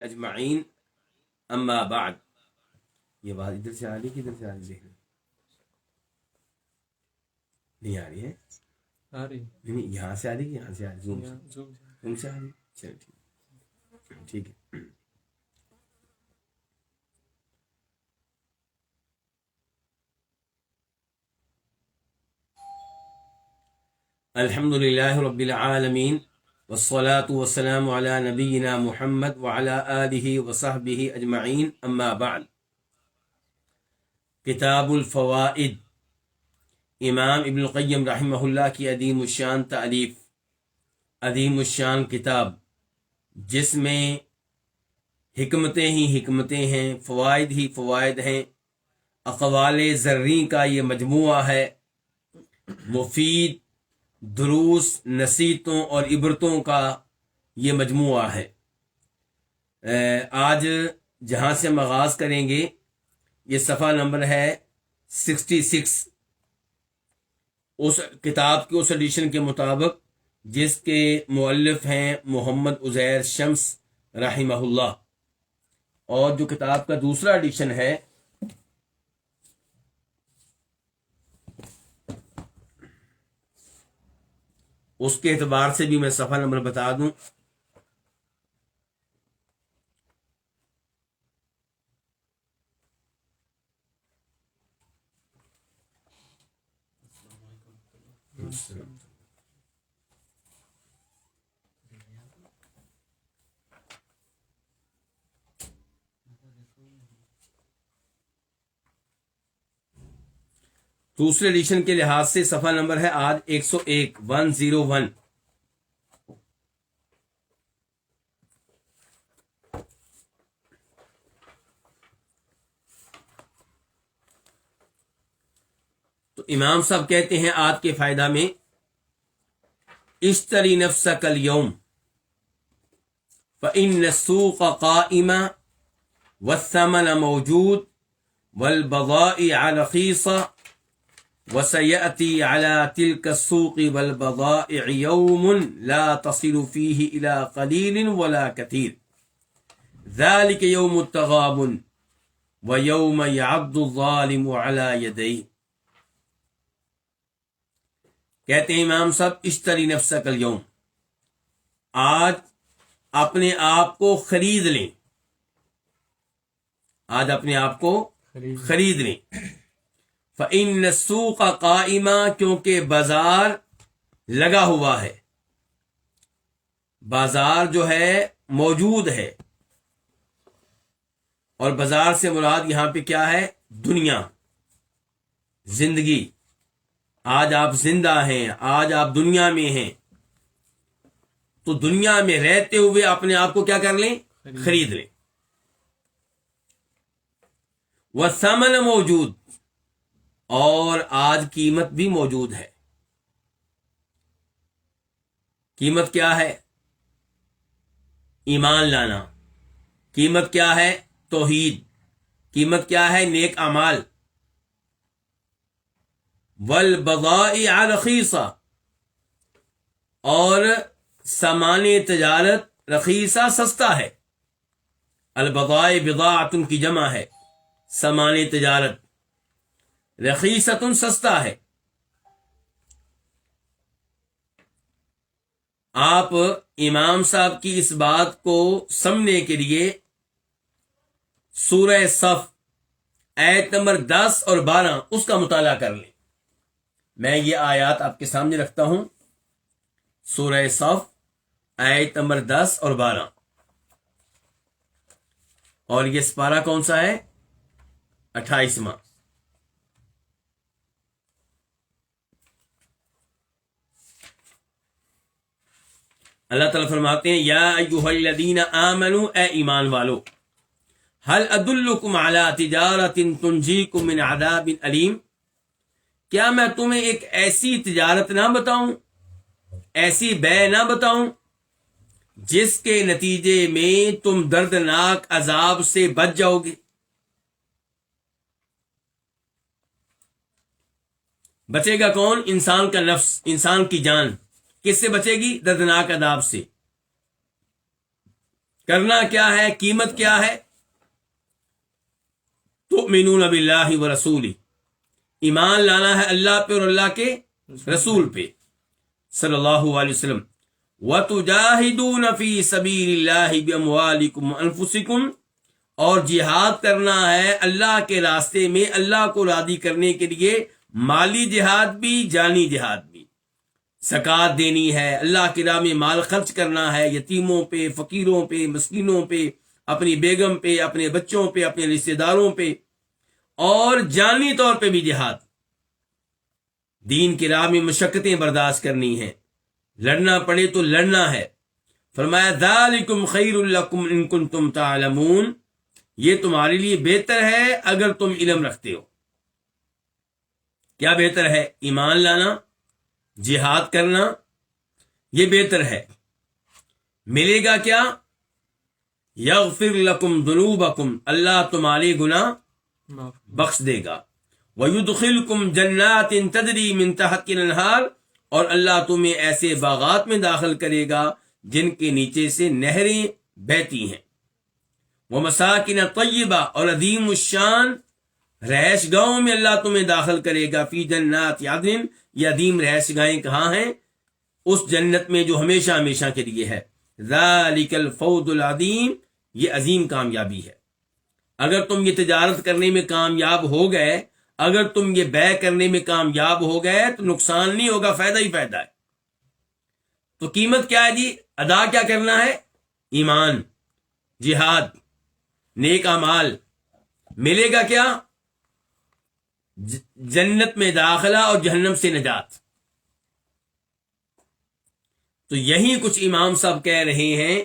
اجمعین اما بعد. یہ بات ادھر سے آ رہی کہ ادھر سے آ رہی ذہن نہیں آ رہی ہے؟ آ رہی نہیں، یہاں سے آ رہی کہ یہاں سے آ رہی؟ زوم سے آ رہی؟ چلو ٹھیک ہے. الحمد للہ رب العالمین والصلاة والسلام علی نبینا محمد وعلی آلہ وصحبہ اجمعین اما بعد. کتاب الفوائد، امام ابن القیم رحمہ اللہ کی عظیم الشان تالیف، عظیم الشان کتاب، جس میں حکمتیں ہی حکمتیں ہیں، فوائد ہی فوائد ہیں، اقوال زرعی کا یہ مجموعہ ہے، مفید دروس نصیحتوں اور عبرتوں کا یہ مجموعہ ہے. آج جہاں سے ہم آغاز کریں گے یہ صفحہ نمبر ہے 66، اس کتاب کے اس ایڈیشن کے مطابق جس کے مؤلف ہیں محمد عزیر شمس رحمہ اللہ، اور جو کتاب کا دوسرا ایڈیشن ہے اس کے اعتبار سے بھی میں صفحہ نمبر بتا دوں. دوسرے ایڈیشن کے لحاظ سے صفحہ نمبر ہے آج 101. تو امام صاحب کہتے ہیں آج کے فائدہ میں، اشتری نفسک اليوم فإن السوق قائمة والثمن موجود والبضائع رخيصة وسيأتي على تلك السوق والبضائع يوم لا تصل فيه إلى قليل ولا كثير ذلك يوم التغابن ويوم يعض الظالم على يديه. کہتے ہیں امام صاحب اشتری نفسک اليوم، آج اپنے آپ کو خرید لیں، آج اپنے آپ کو خرید لیں. فإن السوق قائمة، کیونکہ بازار لگا ہوا ہے، بازار جو ہے موجود ہے، اور بازار سے مراد یہاں پہ کیا ہے؟ دنیا، زندگی. آج آپ زندہ ہیں، آج آپ دنیا میں ہیں، تو دنیا میں رہتے ہوئے اپنے آپ کو کیا کر لیں؟ خرید لیں. والثمن موجود، اور آج قیمت بھی موجود ہے. قیمت کیا ہے؟ ایمان لانا. قیمت کیا ہے؟ توحید. قیمت کیا ہے؟ نیک اعمال. والبضائع رخیصہ، اور سامان تجارت رخیصہ سستا ہے. البضائع بضاعت کی جمع ہے، سامان تجارت. رخیصۃ سستا ہے. آپ امام صاحب کی اس بات کو سمجھنے کے لیے سورہ صف آیت نمبر 10 اور 12 اس کا مطالعہ کر لیں. میں یہ آیات آپ کے سامنے رکھتا ہوں، سورہ صف آیت نمبر 10 اور 12، اور یہ سپارہ کون سا ہے؟ 28واں. اللہ تعالیٰ فرماتے ہیں یا ایھا الذین آمنوا، اے ایمان والو، هل ادلکم علی تجارۃ تنجیکم من عذاب علیم، کیا میں تمہیں ایک ایسی تجارت نہ بتاؤں، ایسی بے نہ بتاؤں جس کے نتیجے میں تم دردناک عذاب سے بچ جاؤ گے؟ بچے گا کون؟ انسان کا نفس، انسان کی جان. کس سے بچے گی؟ دردناک عذاب سے. کرنا کیا ہے، قیمت کیا ہے؟ تؤمنون باللہ ورسولہ، ایمان لانا ہے اللہ پہ اور اللہ کے رسول پہ صلی اللہ علیہ وسلم. وَتُجَاهِدُونَ فِي سَبِيلِ اللَّهِ بِأَمْوَالِكُمْ وَأَنفُسِكُمْ، اور جہاد کرنا ہے اللہ کے راستے میں اللہ کو راضی کرنے کے لیے، مالی جہاد بھی جانی جہاد بھی. زکوٰۃ دینی ہے، اللہ کی راہ میں مال خرچ کرنا ہے، یتیموں پہ، فقیروں پہ، مسکینوں پہ، اپنی بیگم پہ، اپنے بچوں پہ، اپنے رشتہ داروں پہ، اور جانی طور پہ بھی جہاد. دین کی راہ میں مشقتیں برداشت کرنی ہیں، لڑنا پڑے تو لڑنا ہے. فرمایا ذالکم خیر لکم ان کنتم تعلمون، یہ تمہارے لیے بہتر ہے اگر تم علم رکھتے ہو. کیا بہتر ہے؟ ایمان لانا، جہاد کرنا، یہ بہتر ہے. ملے گا کیا؟ یغفر لکم ذنوبکم، اللہ تمہارے گناہ بخش دے گا. وَيُدْخِلْكُمْ جَنَّاتٍ تَجْرِي مِن تَحْتِهَا الْأَنْهَارُ، اور اللہ تمہیں ایسے باغات میں داخل کرے گا جن کے نیچے سے نہریں بہتی ہیں. وَمَسَاكِنَ طَيِّبَةٍ، اور عظیم الشان رہائش گاہوں میں اللہ تمہیں داخل کرے گا. فی جنات عدن، یہ عظیم رہائش گاہیں کہاں ہیں؟ اس جنت میں جو ہمیشہ ہمیشہ کے لیے ہے. ذَلِكَ الْفَوْزُ الْعَظِيمُ، یہ عظیم کامیابی ہے. اگر تم یہ تجارت کرنے میں کامیاب ہو گئے، اگر تم یہ بیع کرنے میں کامیاب ہو گئے تو نقصان نہیں ہوگا، فائدہ ہی فائدہ ہے. تو قیمت کیا ہے جی؟ ادا کیا کرنا ہے؟ ایمان، جہاد، نیک اعمال. ملے گا کیا؟ جنت میں داخلہ اور جہنم سے نجات. تو یہی کچھ امام صاحب کہہ رہے ہیں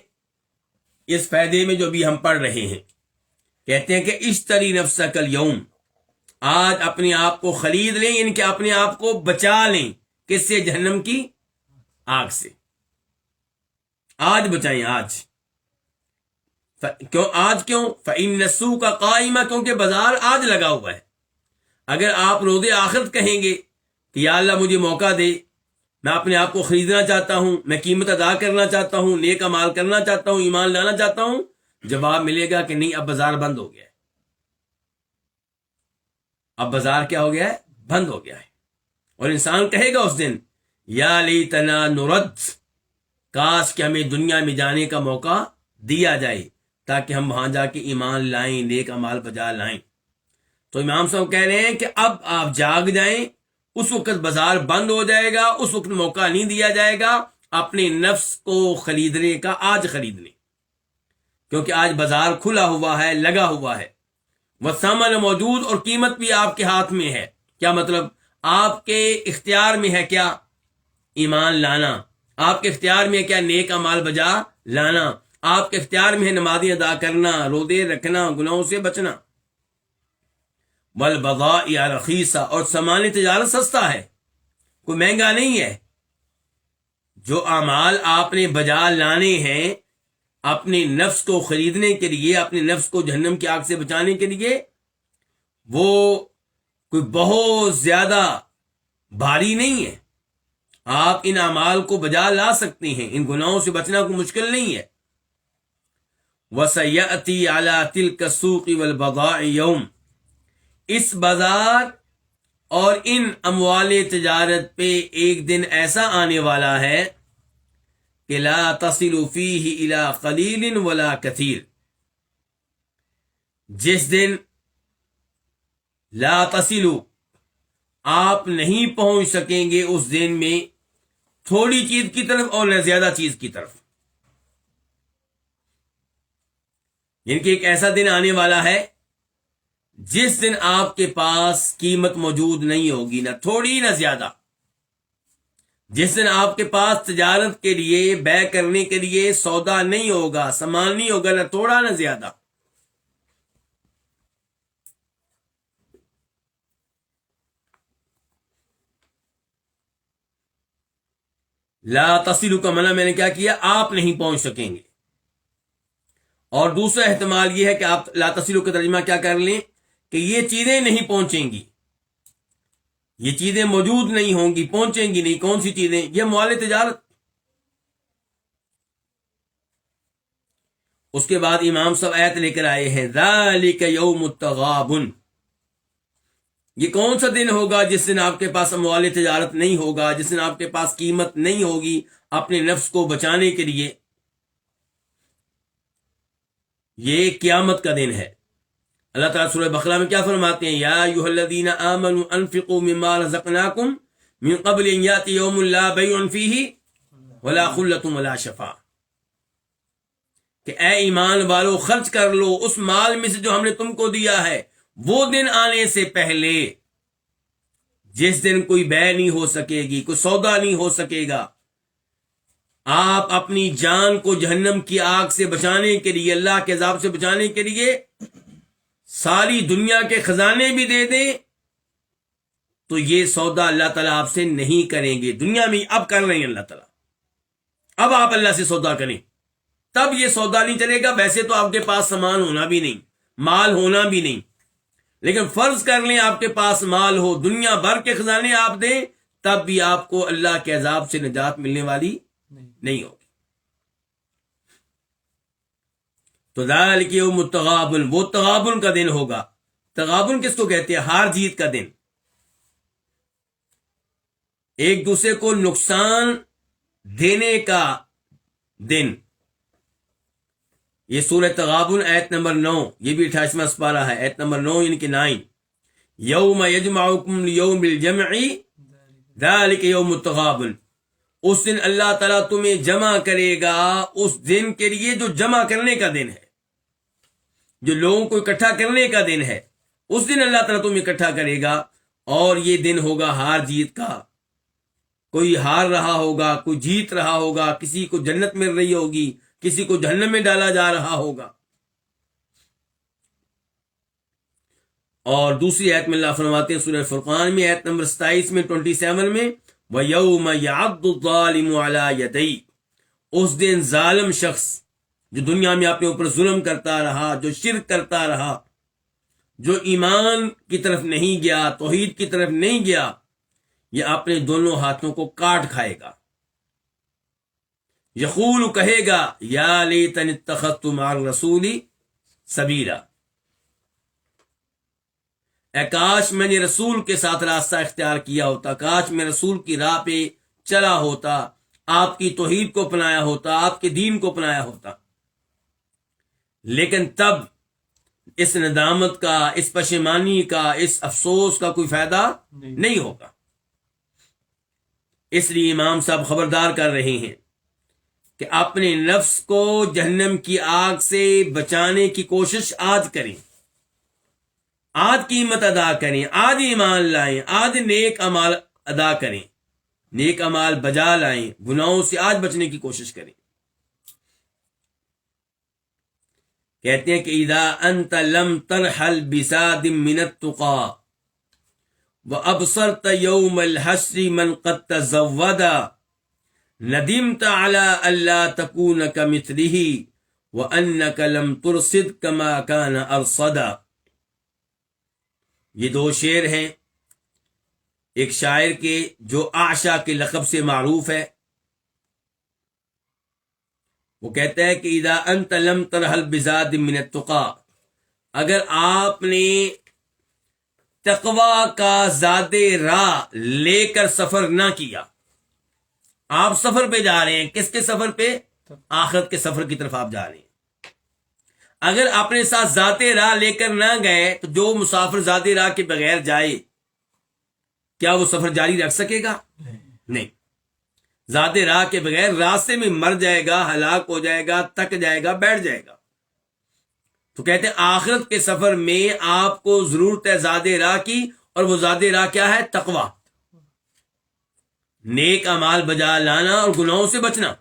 اس فائدے میں جو بھی ہم پڑھ رہے ہیں. کہتے ہیں کہ اشتری نفسک الیوم، آج اپنے آپ کو خرید لیں، یعنی کہ اپنے آپ کو بچا لیں. کس سے؟ جہنم کی آگ سے. آج بچائیں، آج. کیوں آج؟ کیوں؟ فإن السوق قائمہ، کیونکہ بازار آج لگا ہوا ہے. اگر آپ روز آخرت کہیں گے کہ یا اللہ مجھے موقع دے، میں اپنے آپ کو خریدنا چاہتا ہوں، میں قیمت ادا کرنا چاہتا ہوں، نیک اعمال کرنا چاہتا ہوں، ایمان لانا چاہتا ہوں، جواب ملے گا کہ نہیں، اب بازار بند ہو گیا ہے. اب بازار کیا ہو گیا ہے؟ بند ہو گیا ہے. اور انسان کہے گا اس دن یا لیتنا نرد، کاش کہ ہمیں دنیا میں جانے کا موقع دیا جائے تاکہ ہم وہاں جا کے ایمان لائیں، نیک اعمال بجا لائیں. تو امام صاحب کہہ رہے ہیں کہ اب آپ جاگ جائیں، اس وقت بازار بند ہو جائے گا، اس وقت موقع نہیں دیا جائے گا اپنے نفس کو خریدنے کا. آج خرید لیں، کیونکہ آج بازار کھلا ہوا ہے، لگا ہوا ہے. وہ ثمن موجود، اور قیمت بھی آپ کے ہاتھ میں ہے. کیا مطلب؟ آپ کے اختیار میں ہے کیا؟ ایمان لانا. آپ کے اختیار میں ہے کیا؟ نیک اعمال بجا لانا. آپ کے اختیار میں ہے نمازیں ادا کرنا، روزے رکھنا، گناہوں سے بچنا. والبضائع رخیصہ، اور سامان تجارت سستا ہے، کوئی مہنگا نہیں ہے. جو اعمال آپ نے بجا لانے ہیں اپنے نفس کو خریدنے کے لیے، اپنے نفس کو جہنم کی آگ سے بچانے کے لیے، وہ کوئی بہت زیادہ بھاری نہیں ہے. آپ ان اعمال کو بجا لا سکتے ہیں، ان گناہوں سے بچنا کوئی مشکل نہیں ہے. وَسَيَأْتِي عَلَى تِلْكَ السُّوقِ وَالْبَضَاعِ يَوْمٌ، اس بازار اور ان اموال تجارت پہ ایک دن ایسا آنے والا ہے کہ لا تصل فیہ الی قلیل ولا کثیر، جس دن لا تصل، آپ نہیں پہنچ سکیں گے اس دن میں تھوڑی چیز کی طرف اور نہ زیادہ چیز کی طرف. یعنی کہ ایک ایسا دن آنے والا ہے جس دن آپ کے پاس قیمت موجود نہیں ہوگی، نہ تھوڑی نہ زیادہ. جس دن آپ کے پاس تجارت کے لیے، بیع کرنے کے لیے سودا نہیں ہوگا، سامان نہیں ہوگا، نہ تھوڑا نہ زیادہ. لا تصل کا منع میں نے کیا کیا؟ آپ نہیں پہنچ سکیں گے. اور دوسرا احتمال یہ ہے کہ آپ لا تصل کا ترجمہ کیا کر لیں کہ یہ چیزیں نہیں پہنچیں گی، یہ چیزیں موجود نہیں ہوں گی، پہنچیں گی نہیں. کون سی چیزیں؟ یہ اموال تجارت. اس کے بعد امام صاحب آیت لے کر آئے ہیں ذالک یوم التغابن، یہ کون سا دن ہوگا جس دن آپ کے پاس اموال تجارت نہیں ہوگا، جس دن آپ کے پاس قیمت نہیں ہوگی اپنے نفس کو بچانے کے لیے؟ یہ قیامت کا دن ہے۔ اللہ تعالیٰ سورہ بقرہ میں کیا فرماتے ہیں؟ یا ایھا الذین آمنوا انفقوا مما رزقناکم من قبل ان یاتی یوم لا بیع فیہ ولا خلۃ ولا شفاعۃ، کہ اے ایمان والو خرچ کر لو اس مال میں سے جو ہم نے تم کو دیا ہے، وہ دن آنے سے پہلے جس دن کوئی بیع نہیں ہو سکے گی، کوئی سودا نہیں ہو سکے گا۔ آپ اپنی جان کو جہنم کی آگ سے بچانے کے لیے، اللہ کے عذاب سے بچانے کے لیے ساری دنیا کے خزانے بھی دے دیں تو یہ سودا اللہ تعالیٰ آپ سے نہیں کریں گے۔ دنیا میں اب کر رہے ہیں اللہ تعالیٰ، اب آپ اللہ سے سودا کریں تب یہ سودا نہیں چلے گا۔ ویسے تو آپ کے پاس سامان ہونا بھی نہیں، مال ہونا بھی نہیں، لیکن فرض کر لیں آپ کے پاس مال ہو، دنیا بھر کے خزانے آپ دیں، تب بھی آپ کو اللہ کے عذاب سے نجات ملنے والی نہیں ہوگی۔ تو ذالک یوم التغابن، وہ تغابن کا دن ہوگا۔ تغابن کس کو کہتے ہیں؟ ہار جیت کا دن، ایک دوسرے کو نقصان دینے کا دن۔ یہ سورہ تغابن آیت نمبر 9، یہ بھی 28واں سپارہ ہے، آیت نمبر 9 یعنی کہ 9۔ یوم یجمعکم لیوم الجمع ذالک یوم التغابن، اس دن اللہ تعالیٰ تمہیں جمع کرے گا اس دن کے لیے جو جمع کرنے کا دن ہے، جو لوگوں کو اکٹھا کرنے کا دن ہے، اس دن اللہ تعالیٰ تمہیں اکٹھا کرے گا۔ اور یہ دن ہوگا ہار جیت کا، کوئی ہار رہا ہوگا، کوئی جیت رہا ہوگا، کسی کو جنت مل رہی ہوگی، کسی کو جہنم میں ڈالا جا رہا ہوگا۔ اور دوسری آیت میں اللہ فرماتے ہیں سورہ فرقان میں آیت نمبر 27 میں 27 میں وَيَوْمَ يَعَضُّ الظَّالِمُ عَلَى يَدَيْهِ، اس دن ظالم شخص جو دنیا میں اپنے اوپر ظلم کرتا رہا، جو شرک کرتا رہا، جو ایمان کی طرف نہیں گیا، توحید کی طرف نہیں گیا، یہ اپنے دونوں ہاتھوں کو کاٹ کھائے گا۔ یقول، کہے گا یا لیتنی اتخذت مع الرسول سبیلا، اے کاش میں نے رسول کے ساتھ راستہ اختیار کیا ہوتا، کاش میں رسول کی راہ پہ چلا ہوتا، آپ کی توحید کو اپنایا ہوتا، آپ کے دین کو اپنایا ہوتا۔ لیکن تب اس ندامت کا، اس پشیمانی کا، اس افسوس کا کوئی فائدہ نہیں ہوگا۔ اس لیے امام صاحب خبردار کر رہے ہیں کہ اپنے نفس کو جہنم کی آگ سے بچانے کی کوشش آج کریں، آج قیمت ادا کریں، آج ایمان لائیں، آج نیک اعمال ادا کریں، نیک اعمال بجا لائیں، گناہوں سے آج بچنے کی کوشش کریں۔ کہتے ہیں کہ اذا انت لم ترحل بزاد من التقى وابصرت يوم الحشر من قد تزود ندمت على الا تكون كمثله وانك لم ترصد كما كان ارصدا۔ یہ دو شعر ہیں ایک شاعر کے جو اعشا کے لقب سے معروف ہے۔ وہ کہتا ہے کہ اذا انت لم ترحل بزاد من التقى، اگر آپ نے تقوی کا زاد راہ لے کر سفر نہ کیا، آپ سفر پہ جا رہے ہیں، کس کے سفر پہ؟ آخرت کے سفر کی طرف آپ جا رہے ہیں۔ اگر اپنے ساتھ ذات راہ لے کر نہ گئے تو جو مسافر ذات راہ کے بغیر جائے کیا وہ سفر جاری رکھ سکے گا؟ نہیں، ذات راہ کے بغیر راستے میں مر جائے گا، ہلاک ہو جائے گا، تک جائے گا، بیٹھ جائے گا۔ تو کہتے ہیں آخرت کے سفر میں آپ کو ضرورت ہے ذات راہ کی، اور وہ ذات راہ کیا ہے؟ تقوی، نیک اعمال بجا لانا اور گناہوں سے بچنا۔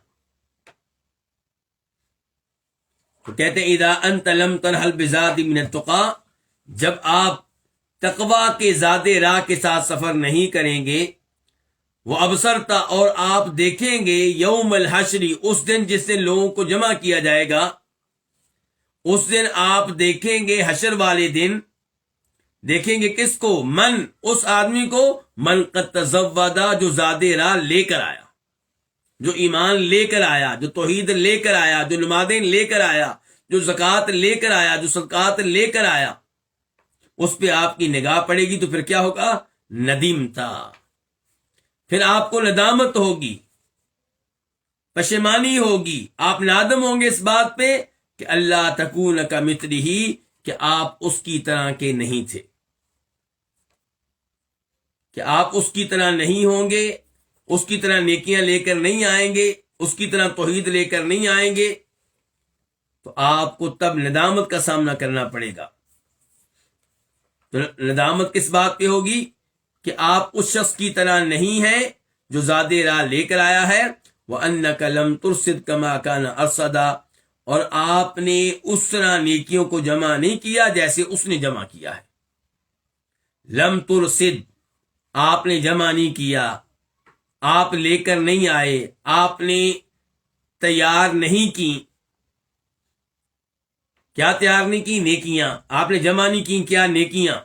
تو کہتے ہیں اذا انت لم ترحل بزاد من التقى، جب آپ تقوی کے ذات راہ کے ساتھ سفر نہیں کریں گے، وہ ابصرتا، اور آپ دیکھیں گے یوم الحشر، اس دن جس دن لوگوں کو جمع کیا جائے گا، اس دن آپ دیکھیں گے حشر والے دن، دیکھیں گے کس کو؟ من، اس آدمی کو، من قد تزودا، جو ذات راہ لے کر آیا، جو ایمان لے کر آیا، جو توحید لے کر آیا، جو نمازیں لے کر آیا، جو زکوٰۃ لے کر آیا، جو صدقات لے کر آیا، اس پہ آپ کی نگاہ پڑے گی تو پھر کیا ہوگا؟ ندیمتا، پھر آپ کو ندامت ہوگی، پشیمانی ہوگی، آپ نادم ہوں گے اس بات پہ کہ اللہ تکون کمثلہ، کہ آپ اس کی طرح کے نہیں تھے، کہ آپ اس کی طرح نہیں ہوں گے، اس کی طرح نیکیاں لے کر نہیں آئیں گے، اس کی طرح توحید لے کر نہیں آئیں گے، تو آپ کو تب ندامت کا سامنا کرنا پڑے گا۔ تو ندامت کس بات پہ ہوگی؟ کہ آپ اس شخص کی طرح نہیں ہیں جو ذات راہ لے کر آیا ہے، وَأَنَّكَ لَمْ تُرْصِدْ كَمَا كَانَ أَرْصَدًا، اور آپ نے اس طرح نیکیوں کو جمع نہیں کیا جیسے اس نے جمع کیا ہے۔ لم ترصد، آپ نے جمع نہیں کیا، آپ لے کر نہیں آئے، آپ نے تیار نہیں کی۔ کیا تیار نہیں کی؟ نیکیاں۔ آپ نے جمع نہیں کی کیا؟ نیکیاں۔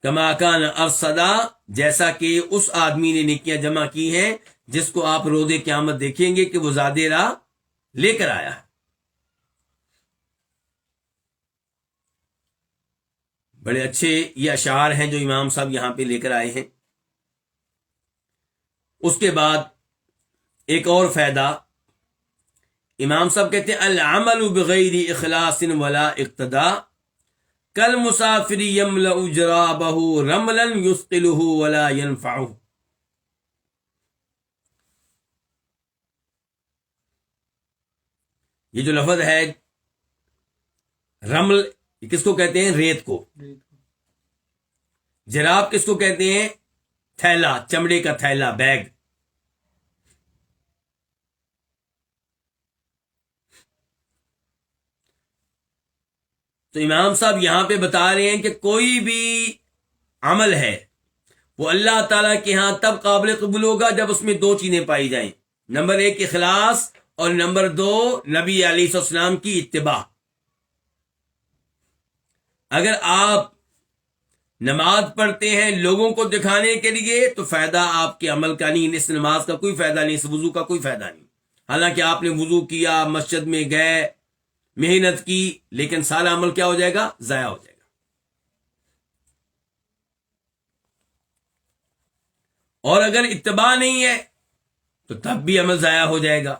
کما کان ارصدا، جیسا کہ اس آدمی نے نیکیاں جمع کی ہیں جس کو آپ روز قیامت دیکھیں گے کہ وہ ذات راہ لے کر آیا ہے۔ بڑے اچھے یہ اشعار ہیں جو امام صاحب یہاں پہ لے کر آئے ہیں۔ اس کے بعد ایک اور فائدہ امام صاحب کہتے ہیں، العمل بغیر اخلاص ولا اقتداء کالمسافر یملأ جرابہ رملا یثقلہ ولا ینفعہ۔ یہ جو لفظ ہے رمل، یہ کس کو کہتے ہیں؟ ریت کو۔ جراب کس کو کہتے ہیں؟ تھیلا، چمڑے کا تھیلا، بیگ۔ تو امام صاحب یہاں پہ بتا رہے ہیں کہ کوئی بھی عمل ہے وہ اللہ تعالیٰ کے ہاں تب قابل قبول ہوگا جب اس میں دو چیزیں پائی جائیں، نمبر ایک اخلاص، اور نمبر دو نبی علیہ السلام کی اتباع۔ اگر آپ نماز پڑھتے ہیں لوگوں کو دکھانے کے لیے تو فائدہ آپ کے عمل کا نہیں، اس نماز کا کوئی فائدہ نہیں، اس وضو کا کوئی فائدہ نہیں، حالانکہ آپ نے وضو کیا، مسجد میں گئے، محنت کی، لیکن سارا عمل کیا ہو جائے گا؟ ضائع ہو جائے گا۔ اور اگر اتباع نہیں ہے تو تب بھی عمل ضائع ہو جائے گا۔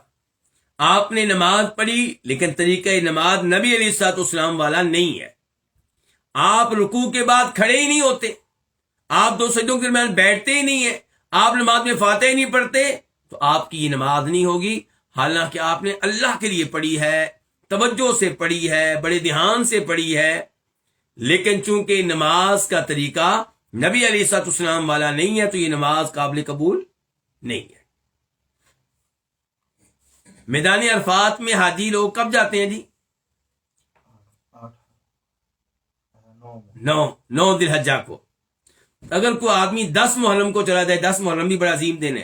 آپ نے نماز پڑھی لیکن طریقہ نماز نبی علیہ الصلوۃ والسلام والا نہیں ہے، آپ رکوع کے بعد کھڑے ہی نہیں ہوتے، آپ دو سجدوں کے درمیان بیٹھتے ہی نہیں ہیں، آپ نماز میں فاتحہ ہی نہیں پڑھتے، تو آپ کی یہ نماز نہیں ہوگی، حالانکہ آپ نے اللہ کے لیے پڑھی ہے، توجہ سے پڑھی ہے، بڑے دھیان سے پڑھی ہے، لیکن چونکہ نماز کا طریقہ نبی علیہ الصلوۃ والسلام والا نہیں ہے تو یہ نماز قابل قبول نہیں ہے۔ میدان عرفات میں حاجی لوگ کب جاتے ہیں جی؟ 9 ذی الحجہ کو۔ اگر کوئی آدمی 10 محرم کو چلا جائے، 10 محرم بھی بڑا عظیم دن ہے،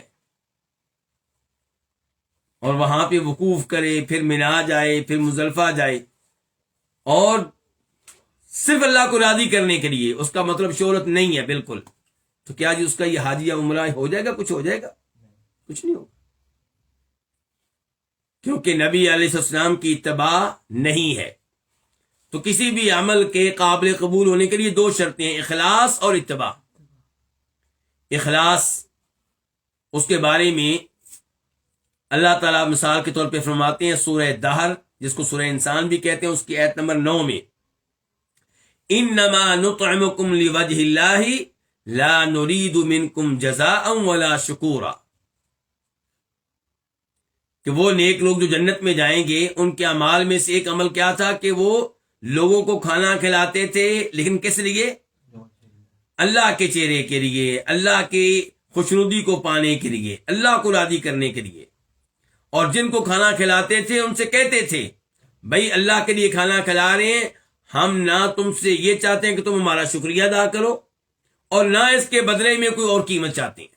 اور وہاں پہ وقوف کرے، پھر مینا جائے، پھر مزدلفہ جائے، اور صرف اللہ کو راضی کرنے کے لیے، اس کا مطلب شہرت نہیں ہے بالکل، تو کیا جی اس کا یہ حج یا عمرہ ہو جائے گا؟ کچھ ہو جائے گا؟ کچھ نہیں ہوگا، کیونکہ نبی علیہ السلام کی اتباع نہیں ہے۔ تو کسی بھی عمل کے قابل قبول ہونے کے لیے دو شرطیں ہیں، اخلاص اور اتباع۔ اخلاص، اس کے بارے میں اللہ تعالیٰ مثال کے طور پہ فرماتے ہیں سورہ دہر، جس کو سورہ انسان بھی کہتے ہیں، اس کی آیت نمبر 9 میں، انما نطعمکم لوجہ اللہ لا نرید منکم جزاء ولا شکورا، کہ وہ نیک لوگ جو جنت میں جائیں گے ان کے اعمال میں سے ایک عمل کیا تھا کہ وہ لوگوں کو کھانا کھلاتے تھے، لیکن کس لیے؟ اللہ کے چہرے کے لیے، اللہ کی خوشنودی کو پانے کے لیے، اللہ کو راضی کرنے کے لیے۔ اور جن کو کھانا کھلاتے تھے ان سے کہتے تھے بھائی اللہ کے لیے کھانا کھلا رہے ہیں، ہم نہ تم سے یہ چاہتے ہیں کہ تم ہمارا شکریہ ادا کرو، اور نہ اس کے بدلے میں کوئی اور قیمت چاہتے ہیں،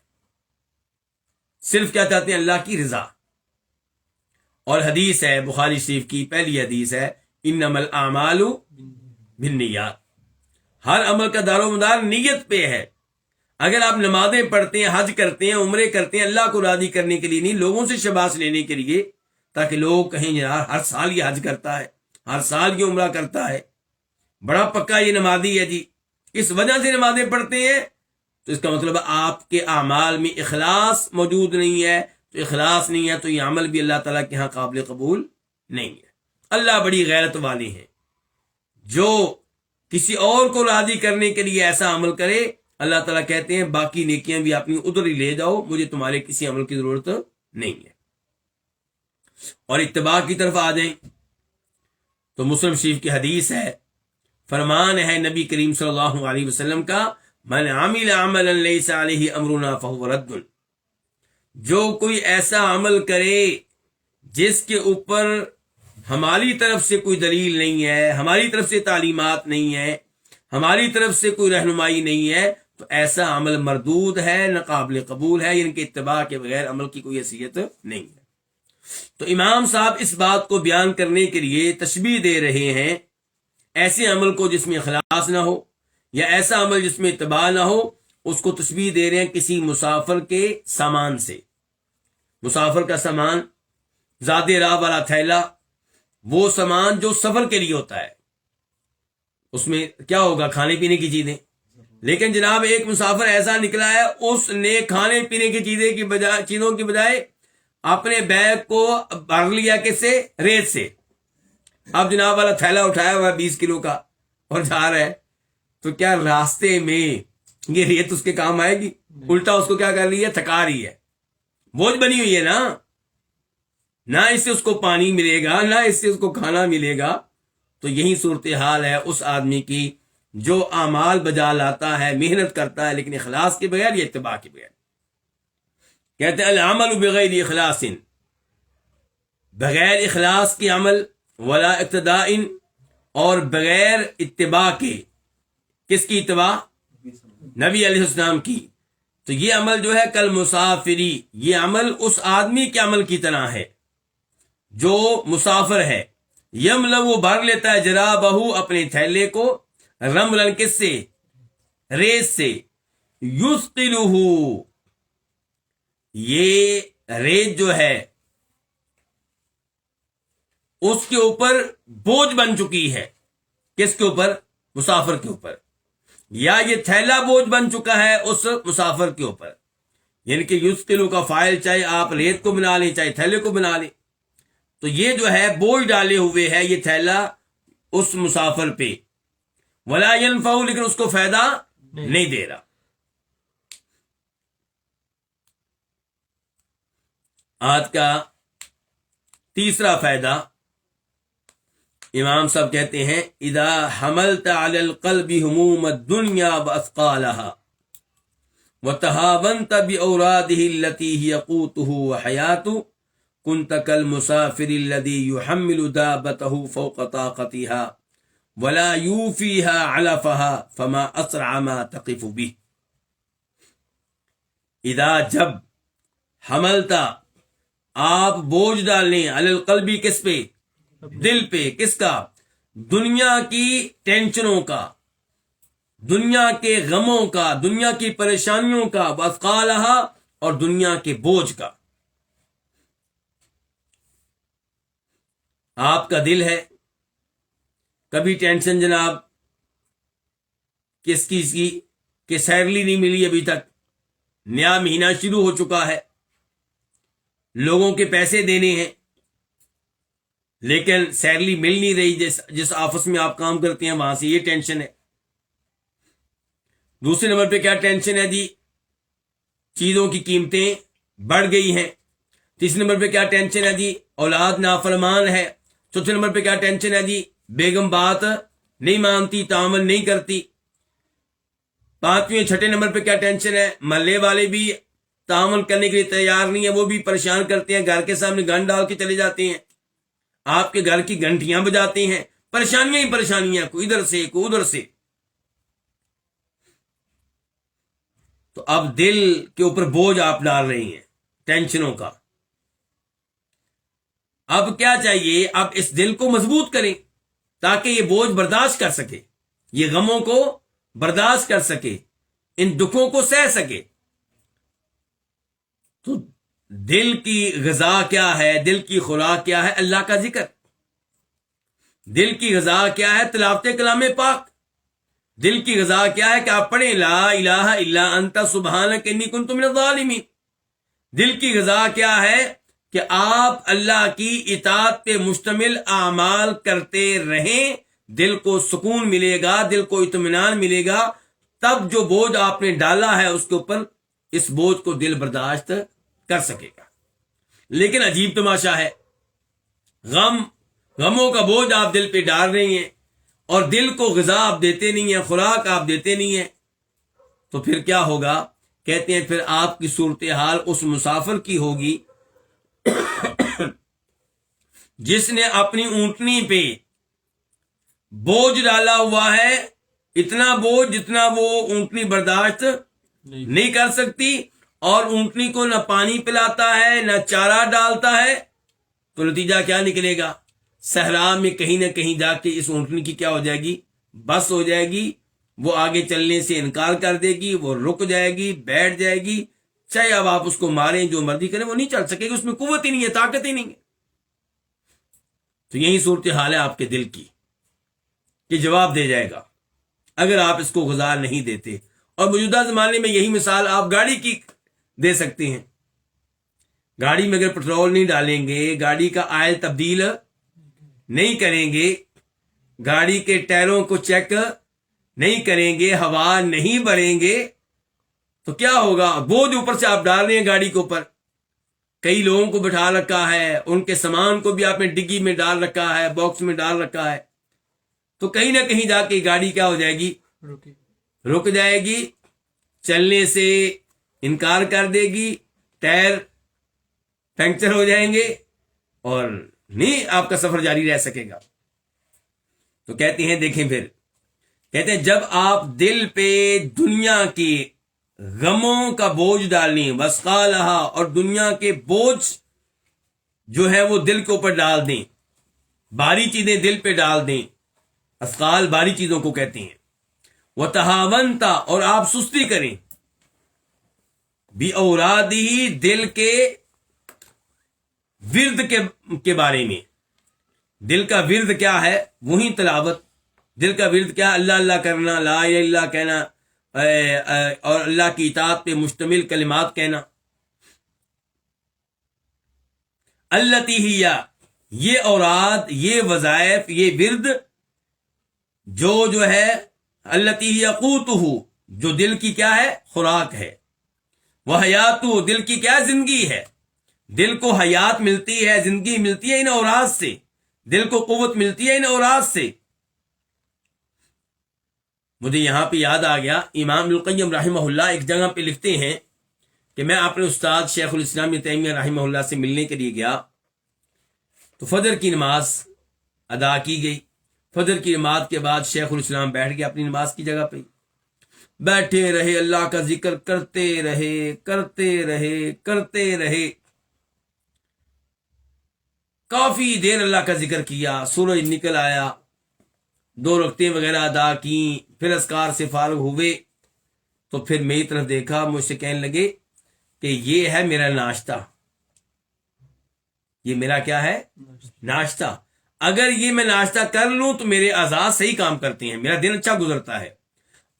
صرف کیا چاہتے ہیں؟ اللہ کی رضا۔ اور حدیث ہے بخاری شریف کی پہلی حدیث ہے، انما الاعمال بالنیات، ہر عمل کا دار و مدار نیت پہ ہے۔ اگر آپ نمازیں پڑھتے ہیں، حج کرتے ہیں، عمرے کرتے ہیں، اللہ کو راضی کرنے کے لیے نہیں، لوگوں سے شاباش لینے کے لیے، تاکہ لوگ کہیں یار ہر سال یہ حج کرتا ہے، ہر سال یہ عمرہ کرتا ہے، بڑا پکا یہ نمازی ہے جی، اس وجہ سے نمازیں پڑھتے ہیں، تو اس کا مطلب آپ کے اعمال میں اخلاص موجود نہیں ہے، تو اخلاص نہیں ہے تو یہ عمل بھی اللہ تعالیٰ کے ہاں قابل قبول نہیں ہے۔ اللہ بڑی غیرت والے ہیں، جو کسی اور کو راضی کرنے کے لیے ایسا عمل کرے، اللہ تعالیٰ کہتے ہیں باقی نیکیاں بھی اپنی ادھر ہی لے جاؤ، مجھے تمہارے کسی عمل کی ضرورت نہیں ہے۔ اور اتباع کی طرف آ جائیں تو مسلم شریف کی حدیث ہے، فرمان ہے نبی کریم صلی اللہ علیہ وسلم کا، من عمل عملا لیس علیہ امرنا فہو رد، جو کوئی ایسا عمل کرے جس کے اوپر ہماری طرف سے کوئی دلیل نہیں ہے، ہماری طرف سے تعلیمات نہیں ہے، ہماری طرف سے کوئی رہنمائی نہیں ہے، تو ایسا عمل مردود ہے، ناقابل قبول ہے، یعنی کہ اتباع کے بغیر عمل کی کوئی حیثیت نہیں ہے۔ تو امام صاحب اس بات کو بیان کرنے کے لیے تشبیہ دے رہے ہیں ایسے عمل کو جس میں اخلاص نہ ہو، یا ایسا عمل جس میں اتباع نہ ہو، اس کو تشبیہ دے رہے ہیں کسی مسافر کے سامان سے۔ مسافر کا سامان، زاد راہ والا تھیلا، وہ سامان جو سفر کے لیے ہوتا ہے، اس میں کیا ہوگا؟ کھانے پینے کی چیزیں۔ لیکن جناب ایک مسافر ایسا نکلا ہے، اس نے کھانے پینے کی چیزوں کی بجائے اپنے بیگ کو بھر لیا کس سے؟ ریت سے۔ اب جناب والا تھیلا اٹھایا ہوا 20 کلو کا اور جا رہا ہے، تو کیا راستے میں یہ ریت اس کے کام آئے گی؟ الٹا اس کو کیا کر رہی ہے؟ تھکا رہی ہے، بوجھ بنی ہوئی ہے نا، نہ اس سے اس کو پانی ملے گا، نہ اس سے اس کو کھانا ملے گا۔ تو یہی صورتحال ہے اس آدمی کی جو اعمال بجا لاتا ہے، محنت کرتا ہے، لیکن اخلاص کے بغیر یا اتباع کے بغیر۔ کہتے ہیں العمل بغیر اخلاص، بغیر اخلاص کے عمل، ولا اقتداء، اور بغیر اتباع کے۔ کس کی اتباع؟ نبی علیہ السلام کی۔ تو یہ عمل جو ہے کل مسافری، یہ عمل اس آدمی کے عمل کی طرح ہے جو مسافر ہے، یملأ، وہ بھر لیتا ہے جرابہ، اپنے تھیلے کو، رملن، کس سے؟ ریت سے، یثقلہ، یہ ریت جو ہے اس کے اوپر بوجھ بن چکی ہے۔ کس کے اوپر؟ مسافر کے اوپر، یا یہ تھیلا بوجھ بن چکا ہے اس مسافر کے اوپر، یعنی کہ یثقلہ کا فاعل چاہے آپ ریت کو بنا لیں چاہے تھیلے کو بنا لیں، تو یہ جو ہے بوجھ ڈالے ہوئے ہے یہ تھیلا اس مسافر پہ، ولا ينفع، لیکن اس کو فائدہ نہیں دے رہا۔ آج کا تیسرا فائدہ، امام صاحب کہتے ہیں اذا حملت علی القلب هموم الدنيا واثقالها وتهاونت باوراده التي هي قوته وحياته كنت كالمسافر الذي يحمل دابته فوق طاقتها ولا يوفيها علفها فما اسرع ما تقف به۔ اذا، جب، حملتا، آپ بوجھ ڈالیں، علی القلبی، کس پہ؟ دل پہ۔ کس کا؟ دنیا کی ٹینشنوں کا، دنیا کے غموں کا، دنیا کی پریشانیوں کا، واثقالہا، اور دنیا کے بوجھ کا۔ آپ کا دل ہے، کبھی ٹینشن جناب کس چیز کی کہ سیلری نہیں ملی ابھی تک، نیا مہینہ شروع ہو چکا ہے، لوگوں کے پیسے دینے ہیں لیکن سیلری مل نہیں رہی، جس آفس میں آپ کام کرتے ہیں وہاں سے یہ ٹینشن ہے۔ دوسرے نمبر پہ کیا ٹینشن ہے جی؟ چیزوں کی قیمتیں بڑھ گئی ہیں۔ تیسرے نمبر پہ کیا ٹینشن ہے جی؟ اولاد نافرمان ہے۔ چوتھے نمبر پہ کیا ٹینشن ہے جی؟ بیگم بات نہیں مانتی، تعامل نہیں کرتی۔ پانچویں چھٹے نمبر پہ کیا ٹینشن ہے؟ محلے والے بھی تعامل کرنے کے لیے تیار نہیں ہے، وہ بھی پریشان کرتے ہیں، گھر کے سامنے گن ڈال کے چلے جاتے ہیں، آپ کے گھر کی گھنٹیاں بجاتے ہیں، پریشانیاں ہی پریشانیاں، کوئی ادھر سے کوئی ادھر سے۔ تو اب دل کے اوپر بوجھ آپ ڈال رہے ہیں ٹینشنوں کا۔ اب کیا چاہیے؟ اب اس دل کو مضبوط کریں تاکہ یہ بوجھ برداشت کر سکے، یہ غموں کو برداشت کر سکے، ان دکھوں کو سہ سکے۔ تو دل کی غذا کیا ہے، دل کی خوراک کیا ہے؟ اللہ کا ذکر۔ دل کی غذا کیا ہے؟ تلاوت کلام پاک۔ دل کی غذا کیا ہے کہ آپ پڑھیں لا الہ الا انت سبحانک انی کنت من الظالمین۔ دل کی غذا کیا ہے کہ آپ اللہ کی اطاعت پہ مشتمل اعمال کرتے رہیں، دل کو سکون ملے گا، دل کو اطمینان ملے گا، تب جو بوجھ آپ نے ڈالا ہے اس کے اوپر، اس بوجھ کو دل برداشت کر سکے گا۔ لیکن عجیب تماشا ہے، غموں کا بوجھ آپ دل پہ ڈال رہے ہیں اور دل کو غذا آپ دیتے نہیں ہیں، خوراک آپ دیتے نہیں ہیں، تو پھر کیا ہوگا؟ کہتے ہیں پھر آپ کی صورتحال اس مسافر کی ہوگی جس نے اپنی اونٹنی پہ بوجھ ڈالا ہوا ہے، اتنا بوجھ جتنا وہ اونٹنی برداشت نہیں کر سکتی، اور اونٹنی کو نہ پانی پلاتا ہے نہ چارہ ڈالتا ہے، تو نتیجہ کیا نکلے گا؟ صحرا میں کہیں نہ کہیں جا کے اس اونٹنی کی کیا ہو جائے گی؟ بس ہو جائے گی، وہ آگے چلنے سے انکار کر دے گی، وہ رک جائے گی، بیٹھ جائے گی، چاہے اب آپ اس کو ماریں، جو مرضی کریں، وہ نہیں چل سکے گی، اس میں قوت ہی نہیں ہے، طاقت ہی نہیں ہے۔ تو یہی صورتحال ہے آپ کے دل کی کہ جواب دے جائے گا اگر آپ اس کو گزار نہیں دیتے۔ اور موجودہ زمانے میں یہی مثال آپ گاڑی کی دے سکتے ہیں۔ گاڑی میں اگر پٹرول نہیں ڈالیں گے، گاڑی کا آئل تبدیل نہیں کریں گے، گاڑی کے ٹائروں کو چیک نہیں کریں گے، ہوا نہیں بھریں گے، تو کیا ہوگا؟ بوجھ اوپر سے آپ ڈال رہے ہیں گاڑی کے اوپر، کئی لوگوں کو بٹھا رکھا ہے، ان کے سامان کو بھی آپ نے ڈگی میں ڈال رکھا ہے، باکس میں ڈال رکھا ہے، تو کہیں نہ کہیں جا کے گاڑی کیا ہو جائے گی؟ رک جائے گی، چلنے سے انکار کر دے گی، ٹائر پنکچر ہو جائیں گے اور نہیں آپ کا سفر جاری رہ سکے گا۔ تو کہتے ہیں، دیکھیں پھر کہتے ہیں جب آپ دل پہ دنیا کی غموں کا بوجھ ڈالیں، وسقالہا، اور دنیا کے بوجھ جو ہے وہ دل کے اوپر ڈال دیں، بھاری چیزیں دل پہ ڈال دیں، اسقال بھاری چیزوں کو کہتے ہیں، وتہاونتا، اور آپ سستی کریں، باورادہ، دل کے ورد کے بارے میں۔ دل کا ورد کیا ہے؟ وہی تلاوت۔ دل کا ورد کیا؟ اللہ اللہ کرنا، لا الہ الا اللہ کہنا، اور اللہ کی اطاعت پہ مشتمل کلمات کہنا۔ التی ہی، یہ اوراد، یہ وظائف، یہ ورد جو ہے التی ہی قوتہ، جو دل کی کیا ہے؟ خوراک ہے، وہ حیاتہ، دل کی کیا زندگی ہے۔ دل کو حیات ملتی ہے، زندگی ملتی ہے ان اوراد سے، دل کو قوت ملتی ہے ان اوراد سے۔ مجھے یہاں پہ یاد آ گیا، امام ابن القیم رحمہ اللہ ایک جگہ پہ لکھتے ہیں کہ میں اپنے استاد شیخ الاسلام ابن تیمیہ رحمہ اللہ سے ملنے کے لیے گیا، تو فجر کی نماز ادا کی گئی۔ فجر کی نماز کے بعد شیخ الاسلام بیٹھ گئے اپنی نماز کی جگہ پہ، بیٹھے رہے، اللہ کا ذکر کرتے رہے، کرتے رہے، کرتے رہے، کافی دیر اللہ کا ذکر کیا۔ سورج نکل آیا، 2 رکعتیں وغیرہ ادا کی، پھر اذکار سے فارغ ہوئے، تو پھر میری طرف دیکھا، مجھ سے کہنے لگے کہ یہ ہے میرا ناشتہ، یہ میرا کیا ہے؟ ناشتہ۔ اگر یہ میں ناشتہ کر لوں تو میرے اعضاء صحیح کام کرتے ہیں، میرا دن اچھا گزرتا ہے،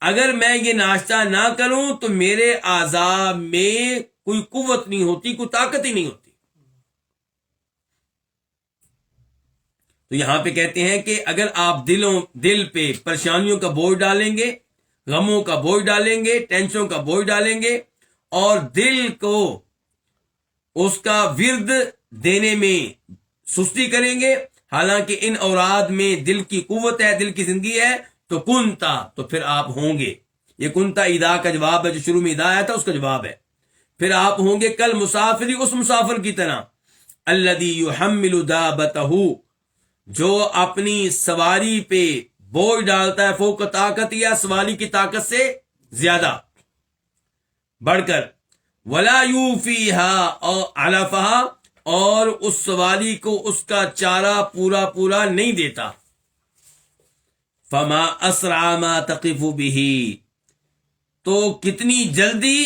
اگر میں یہ ناشتہ نہ کروں تو میرے اعضاء میں کوئی قوت نہیں ہوتی، کوئی طاقت ہی نہیں ہوتی۔ تو یہاں پہ کہتے ہیں کہ اگر آپ دل پہ پریشانیوں کا بوجھ ڈالیں گے، غموں کا بوجھ ڈالیں گے، ٹینشنوں کا بوجھ ڈالیں گے، اور دل کو اس کا ورد دینے میں سستی کریں گے، حالانکہ ان اوراد میں دل کی قوت ہے، دل کی زندگی ہے، تو کنتا، تو پھر آپ ہوں گے، یہ کنتا ادا کا جواب ہے، جو شروع میں ادا آیا تھا اس کا جواب ہے، پھر آپ ہوں گے کل مسافری، اس مسافر کی طرح، الذی یحمل دابتہ، جو اپنی سواری پہ بوجھ ڈالتا ہے فوق طاقت، یا سواری کی طاقت سے زیادہ بڑھ کر، ولا یوفیھا علفھا، اور اس سواری کو اس کا چارہ پورا نہیں دیتا، فما اسرع ما تقف بہ، تو کتنی جلدی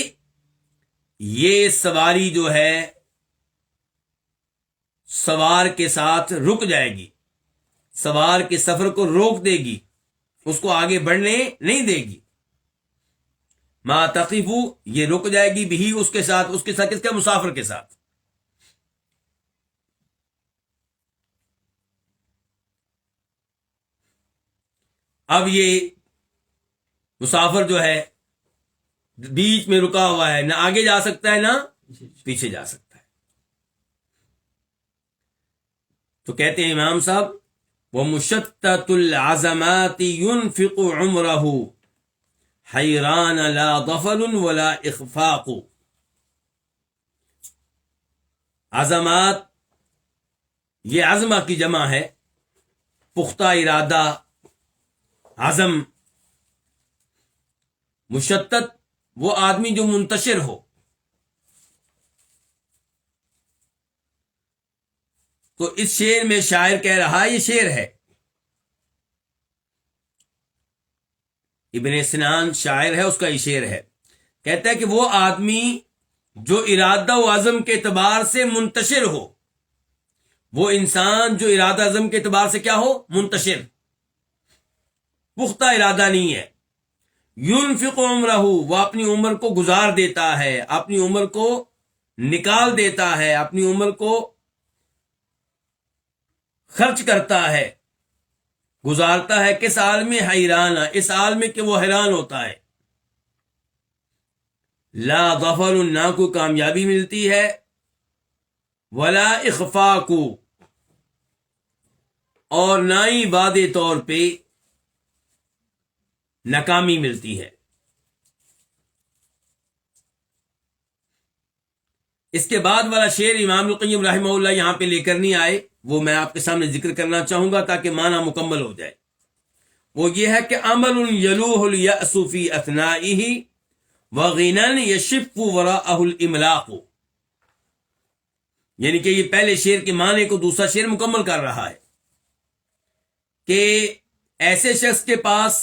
یہ سواری جو ہے سوار کے ساتھ رک جائے گی، سوار کے سفر کو روک دے گی، اس کو آگے بڑھنے نہیں دے گی. ما تقفو، یہ رک جائے گی بھی اس کے ساتھ کس کا؟ مسافر کے ساتھ. اب یہ مسافر جو ہے بیچ میں رکا ہوا ہے، نہ آگے جا سکتا ہے نہ پیچھے جا سکتا ہے. تو کہتے ہیں امام صاحب وَمُشَتَّتُ الْعَزَمَاتِ يُنْفِقُ عُمْرَهُ حیران لا ظفر ولا اخفاق. عزمات، یہ عزمہ کی جمع ہے، پختہ ارادہ، عزم. مشتت وہ آدمی جو منتشر ہو. تو اس شعر میں شاعر کہہ رہا ہے، یہ شعر ہے، ابن سنان شاعر ہے، اس کا یہ شعر ہے. کہتا ہے کہ وہ آدمی جو ارادہ و عزم کے اعتبار سے منتشر ہو، وہ انسان جو ارادہ عزم کے اعتبار سے کیا ہو؟ منتشر، پختہ ارادہ نہیں ہے. ينفق عمرہ، وہ اپنی عمر کو گزار دیتا ہے، اپنی عمر کو نکال دیتا ہے، اپنی عمر کو خرچ کرتا ہے، گزارتا ہے. کس حال میں؟ حیران، اس حال میں کہ وہ حیران ہوتا ہے. لا ظفر، نہ کوئی کامیابی ملتی ہے، ولا اخفاق، اور نہ ہی وعدے طور پہ ناکامی ملتی ہے. اس کے بعد والا شعر امام القیم رحمہ اللہ یہاں پہ لے کر نہیں آئے، وہ میں آپ کے سامنے ذکر کرنا چاہوں گا تاکہ معنی مکمل ہو جائے. وہ یہ ہے کہ عمل یلوہ الیأس فی اثنائہ وغنى یشف وراءہ الاملاق. یعنی کہ یہ پہلے شعر کے معنی کو دوسرا شعر مکمل کر رہا ہے کہ ایسے شخص کے پاس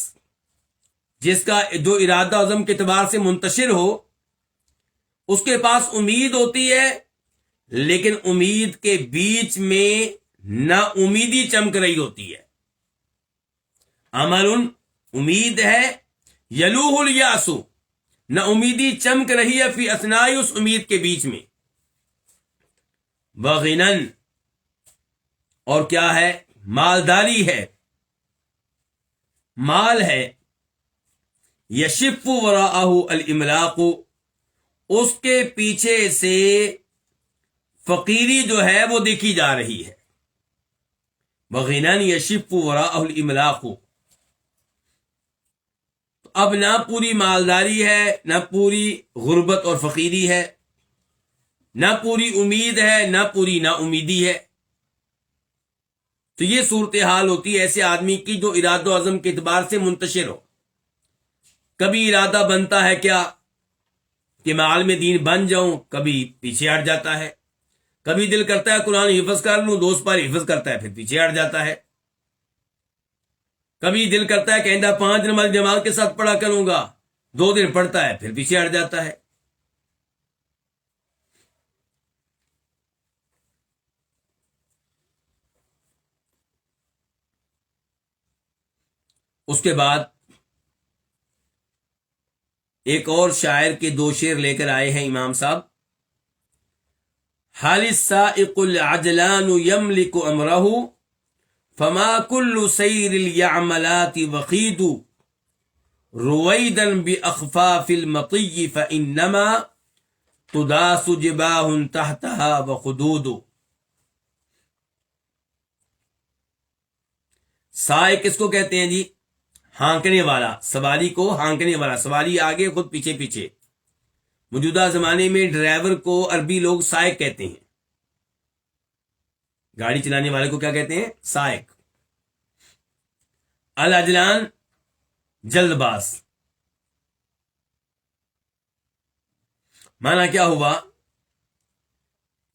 جس کا جو ارادہ عزم کے اعتبار سے منتشر ہو، اس کے پاس امید ہوتی ہے، لیکن امید کے بیچ میں نا امیدی چمک رہی ہوتی ہے. عمل، امید ہے، یلوہ الیأس، نا امیدی چمک رہی ہے، فی اثناء، اس امید کے بیچ میں. وغنن، اور کیا ہے؟ مالداری ہے، مال ہے. یشف وراءہ الاملاق، اس کے پیچھے سے فقیری جو ہے وہ دیکھی جا رہی ہے. وغنن یشف وراءہ الاملاق. اب نہ پوری مالداری ہے، نہ پوری غربت اور فقیری ہے، نہ پوری امید ہے، نہ پوری نا امیدی ہے. تو یہ صورتحال ہوتی ہے ایسے آدمی کی جو ارادہ و عزم کے اعتبار سے منتشر ہو. کبھی ارادہ بنتا ہے کیا کہ میں عالم دین بن جاؤں، کبھی پیچھے ہٹ جاتا ہے. کبھی دل کرتا ہے قرآن حفظ کر لوں، دوست پر حفظ کرتا ہے، پھر پیچھے ہٹ جاتا ہے. کبھی دل کرتا ہے کہ آئندہ 5 نماز جماعت کے ساتھ پڑھا کروں گا، 2 دن پڑھتا ہے، پھر پیچھے ہٹ جاتا ہے. اس کے بعد ایک اور شاعر کے 2 شعر لے کر آئے ہیں امام صاحب. حال السائق العجلان یملک امرہ فما کل سیر الیعملات وقید رویدا باخفاف المطی فانما تداس جباہ تحتها وخدود. سائق کس کو کہتے ہیں جی؟ ہانکنے والا، سواری کو ہانکنے والا، سواری آگے خود پیچھے پیچھے. موجودہ زمانے میں ڈرائیور کو عربی لوگ سائق کہتے ہیں، گاڑی چلانے والے کو کیا کہتے ہیں؟ سائق. العجلان، جلد باز. معنی کیا ہوا؟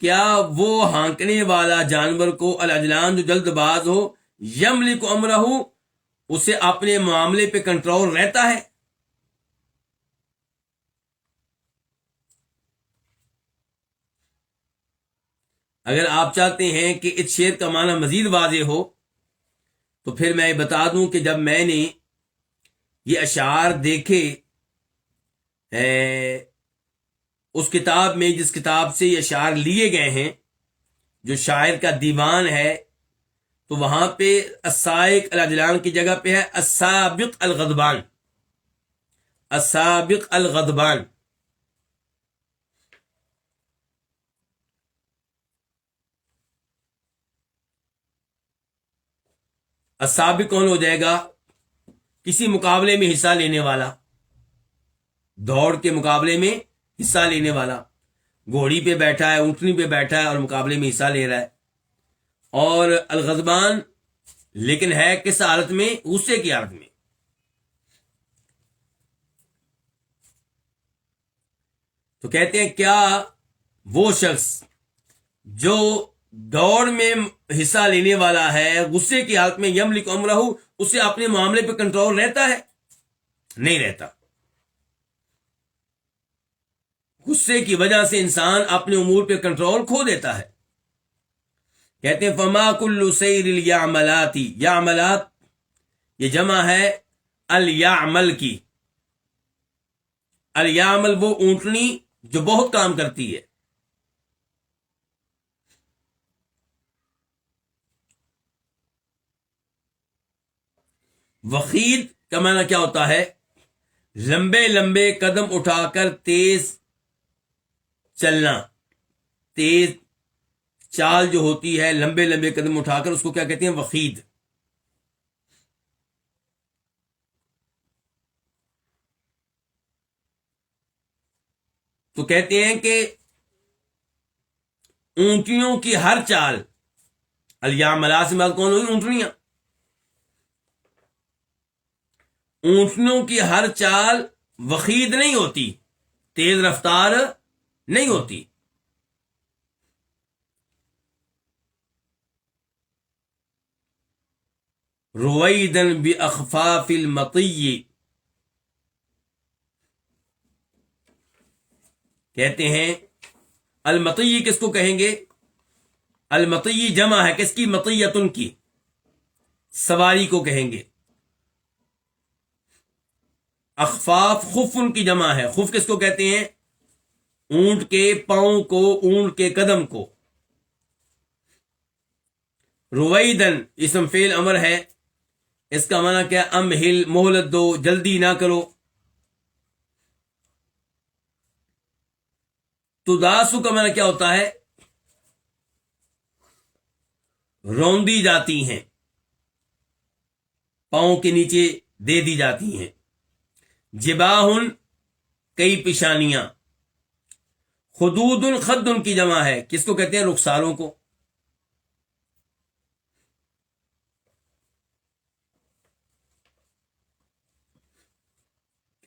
کیا وہ ہانکنے والا جانور کو العجلان جو جلد باز ہو، یملک امرہ، اسے اپنے معاملے پہ کنٹرول رہتا ہے؟ اگر آپ چاہتے ہیں کہ اس شعر کا معنی مزید واضح ہو تو پھر میں بتا دوں کہ جب میں نے یہ اشعار دیکھے اس کتاب میں جس کتاب سے یہ اشعار لیے گئے ہیں، جو شاعر کا دیوان ہے، تو وہاں پہ السائق العجلان کی جگہ پہ ہے السابق الغضبان، السابق الغضبان۔ السابق کون ہو جائے گا؟ کسی مقابلے میں حصہ لینے والا، دوڑ کے مقابلے میں حصہ لینے والا، گھوڑی پہ بیٹھا ہے، اونٹنی پہ بیٹھا ہے اور مقابلے میں حصہ لے رہا ہے۔ اور الغضبان لیکن ہے کس حالت میں؟ غصے کی حالت میں۔ تو کہتے ہیں کیا وہ شخص جو دوڑ میں حصہ لینے والا ہے غصے کی حالت میں یملک امرہ، اسے اپنے معاملے پہ کنٹرول رہتا ہے؟ نہیں رہتا۔ غصے کی وجہ سے انسان اپنے امور پہ کنٹرول کھو دیتا ہے۔ کہتے ہیں فما کل سیر الیعملات، یعملات یہ جمع ہے الیعمل کی۔ الیعمل وہ اونٹنی جو بہت کام کرتی ہے۔ وخید کا معنی کیا ہوتا ہے؟ لمبے لمبے قدم اٹھا کر تیز چلنا، تیز چال جو ہوتی ہے، لمبے لمبے قدم اٹھا کر، اس کو کیا کہتے ہیں؟ وخید۔ تو کہتے ہیں کہ اونٹنیوں کی ہر چال، الیعملات سے مراد کون ہوئی؟ اونٹنیاں۔ اونٹنیوں کی ہر چال وخید نہیں ہوتی، تیز رفتار نہیں ہوتی۔ رویدن باخفاف المطی، کہتے ہیں المطی کس کو کہیں گے؟ المطی جمع ہے کس کی؟ مطیتن کی، سواری کو کہیں گے۔ اخفاف خفن کی جمع ہے، خف کس کو کہتے ہیں؟ اونٹ کے پاؤں کو، اونٹ کے قدم کو۔ رویدن اسم فعل امر ہے، اس کا معنی کیا؟ امہل، مہلت دو، جلدی نہ کرو۔ تداسو کا معنی کیا ہوتا ہے؟ روندی جاتی ہیں، پاؤں کے نیچے دے دی جاتی ہیں۔ جباہن کئی پیشانیاں۔ خدود خد کی جمع ہے، کس کو کہتے ہیں؟ رخساروں کو۔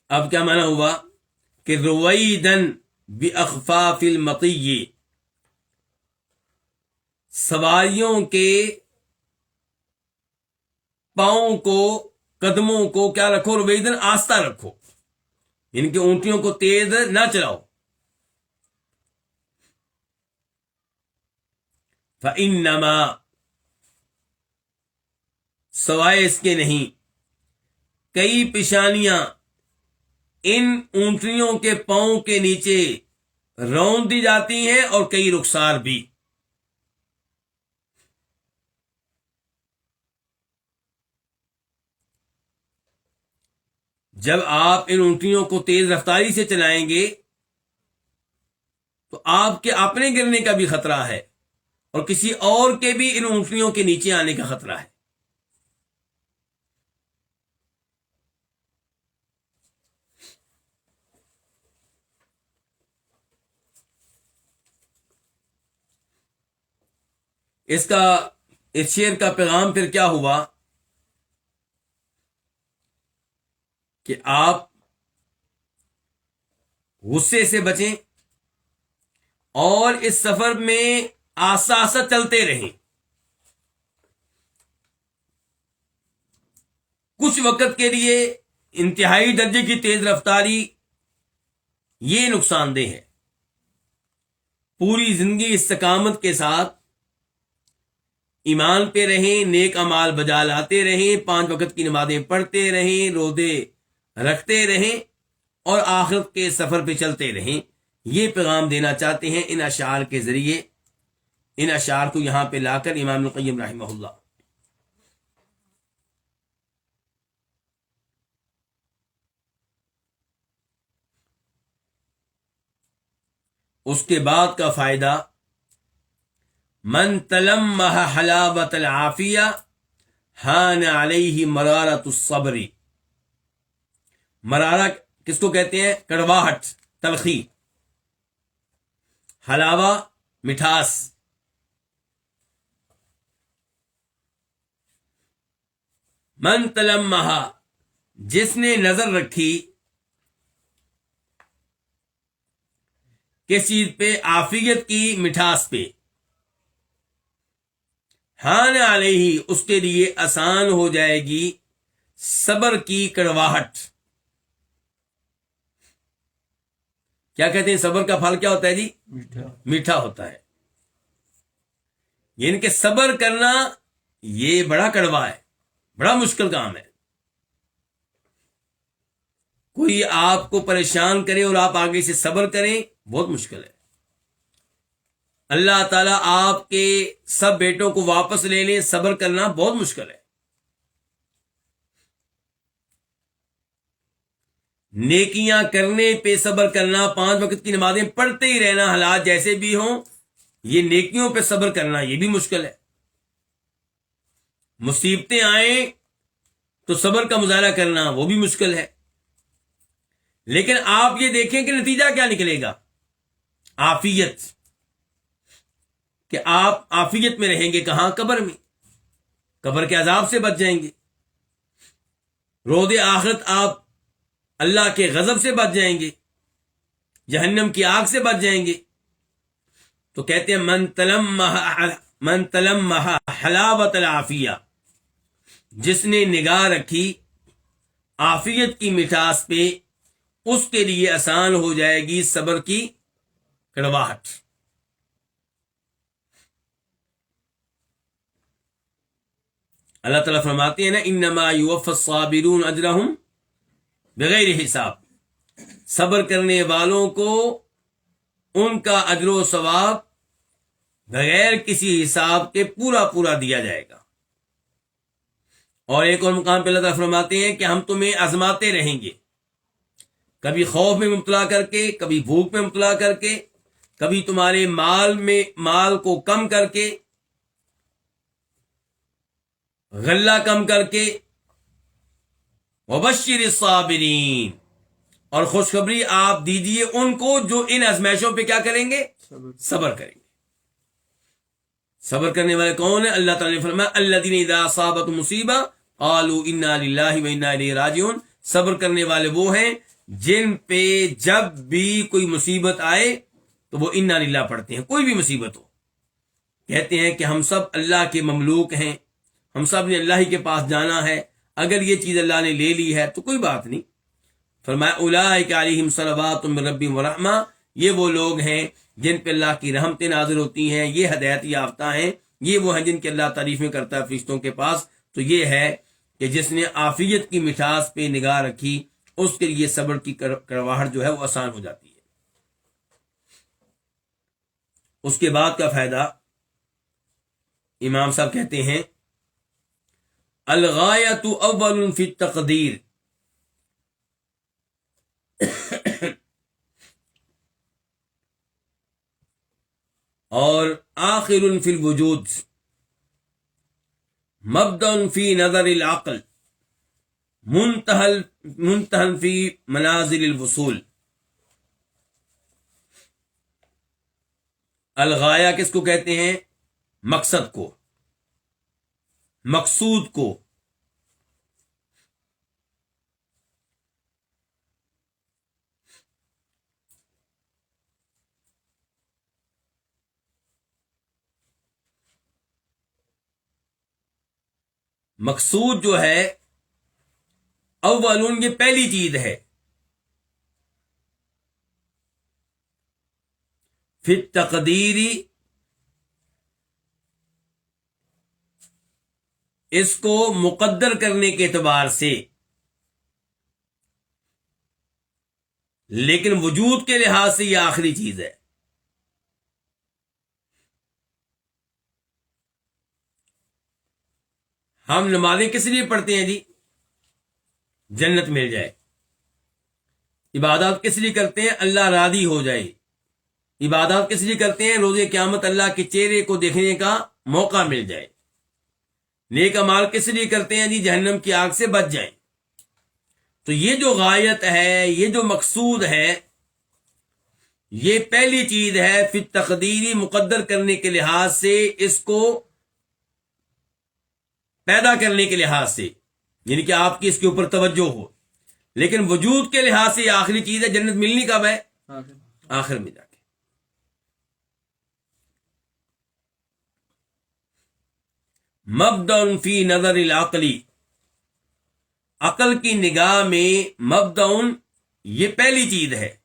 اب کیا معنی ہوا کہ رویدن باخفاف المطی، سواریوں کے پاؤں کو، قدموں کو کیا رکھو؟ رویدن آستہ رکھو، ان کی اونٹیوں کو تیز نہ چلاؤ۔ فَإِنَّمَا سوائے اس کے نہیں، کئی پیشانیاں ان اونٹنیوں کے پاؤں کے نیچے روند دی جاتی ہیں اور کئی رخسار بھی۔ جب آپ ان اونٹنیوں کو تیز رفتاری سے چلائیں گے تو آپ کے اپنے گرنے کا بھی خطرہ ہے اور کسی اور کے بھی ان اونٹنیوں کے نیچے آنے کا خطرہ ہے۔ اس شعر کا پیغام پھر کیا ہوا کہ آپ غصے سے بچیں اور اس سفر میں آسا چلتے رہیں۔ کچھ وقت کے لیے انتہائی درجے کی تیز رفتاری یہ نقصان دہ ہے، پوری زندگی استقامت کے ساتھ ایمان پہ رہیں، نیک اعمال بجا لاتے رہیں، 5 وقت کی نمازیں پڑھتے رہیں، روزے رکھتے رہیں اور آخرت کے سفر پہ چلتے رہیں، یہ پیغام دینا چاہتے ہیں ان اشعار کے ذریعے۔ ان اشعار کو یہاں پہ لا کر امام القیم رحمہ اللہ اس کے بعد کا فائدہ، من تلمح حلاوت العافیہ حان علیہ مرارت الصبر۔ مرارہ کس کو کہتے ہیں؟ کڑواہٹ، تلخی، حلاوہ مٹھاس۔ من تلمح، جس نے نظر رکھی کس چیز پہ؟ عافیت کی مٹھاس پہ۔ حان علیہ، اس کے لیے آسان ہو جائے گی صبر کی کڑواہٹ۔ کیا کہتے ہیں؟ صبر کا پھل کیا ہوتا ہے جی؟ میٹھا ہوتا ہے۔ یعنی کہ صبر کرنا یہ بڑا کڑوا ہے، بڑا مشکل کام ہے۔ کوئی آپ کو پریشان کرے اور آپ آگے سے صبر کریں، بہت مشکل ہے۔ اللہ تعالیٰ آپ کے سب بیٹوں کو واپس لے لیں، صبر کرنا بہت مشکل ہے۔ نیکیاں کرنے پہ صبر کرنا، 5 وقت کی نمازیں پڑھتے ہی رہنا، حالات جیسے بھی ہوں، یہ نیکیوں پہ صبر کرنا یہ بھی مشکل ہے۔ مصیبتیں آئیں تو صبر کا مظاہرہ کرنا وہ بھی مشکل ہے۔ لیکن آپ یہ دیکھیں کہ نتیجہ کیا نکلے گا؟ عافیت، کہ آپ عافیت میں رہیں گے۔ کہاں؟ قبر میں، قبر کے عذاب سے بچ جائیں گے۔ روز آخرت آپ اللہ کے غضب سے بچ جائیں گے، جہنم کی آگ سے بچ جائیں گے۔ تو کہتے ہیں من تلمح حلاوت العافیہ، جس نے نگاہ رکھی عافیت کی مٹھاس پہ، اس کے لیے آسان ہو جائے گی صبر کی کڑواہٹ۔ اللہ تعالیٰ فرماتے ہیں نا، انما یوفی الصابرون اجرہم بغیر حساب، صبر کرنے والوں کو ان کا اجر و ثواب بغیر کسی حساب کے پورا پورا دیا جائے گا۔ اور ایک اور مقام پہ اللہ تعالیٰ فرماتے ہیں کہ ہم تمہیں آزماتے رہیں گے، کبھی خوف میں مبتلا کر کے، کبھی بھوک میں مبتلا کر کے، کبھی تمہارے مال کو کم کر کے، غلہ کم کر کے۔ وبشر الصابرین، اور خوشخبری آپ دیجئے ان کو جو ان آزمائشوں پہ کیا کریں گے؟ صبر کریں گے۔ صبر کرنے والے کون ہیں؟ اللہ تعالیٰ نے فرمایا الذین اذا اصابتهم مصیبہ قالوا انا للہ وانا الیہ راجعون۔ صبر کرنے والے وہ ہیں جن پہ جب بھی کوئی مصیبت آئے تو وہ انا للہ پڑھتے ہیں۔ کوئی بھی مصیبت ہو، کہتے ہیں کہ ہم سب اللہ کے مملوک ہیں، ہم سب نے اللہ ہی کے پاس جانا ہے، اگر یہ چیز اللہ نے لے لی ہے تو کوئی بات نہیں۔ فرمایا اولئک علیہم صلوات من ربہم ورحمہ، یہ وہ لوگ ہیں جن پہ اللہ کی رحمتیں نازل ہوتی ہیں، یہ ہدایت یافتہ ہیں، یہ وہ ہیں جن کی اللہ تعریفیں کرتا ہے فرشتوں کے پاس۔ تو یہ ہے کہ جس نے عافیت کی مٹھاس پہ نگاہ رکھی، اس کے لیے صبر کی کڑواہٹ جو ہے وہ آسان ہو جاتی ہے۔ اس کے بعد کا فائدہ امام صاحب کہتے ہیں الغایۃ اول فی التقدیر، اور آخر فی الوجود، مبدأ فی نظر العقل، منتہل فی منازل الوصول۔ الغایہ کس کو کہتے ہیں؟ مقصد کو، مقصود کو۔ مقصود جو ہے اولون، یہ پہلی چیز ہے، فی التقدیری، اس کو مقدر کرنے کے اعتبار سے، لیکن وجود کے لحاظ سے یہ آخری چیز ہے۔ ہم نمازیں کس لیے پڑھتے ہیں جی؟ جنت مل جائے۔ عبادات کس لیے کرتے ہیں؟ اللہ راضی ہو جائے۔ عبادات کس لیے کرتے ہیں؟ روز قیامت اللہ کے چہرے کو دیکھنے کا موقع مل جائے۔ نیک اعمال کس لیے کرتے ہیں جی؟ جہنم کی آگ سے بچ جائیں۔ تو یہ جو غایت ہے، یہ جو مقصود ہے، یہ پہلی چیز ہے فی تقدیری، مقدر کرنے کے لحاظ سے، اس کو پیدا کرنے کے لحاظ سے، یعنی کہ آپ کی اس کے اوپر توجہ ہو۔ لیکن وجود کے لحاظ سے یہ آخری چیز ہے۔ جنت ملنی کب ہے؟ آخر میں جا کے۔ مبدأ فی نظر العقلی، عقل کی نگاہ میں مبدأ یہ پہلی چیز ہے۔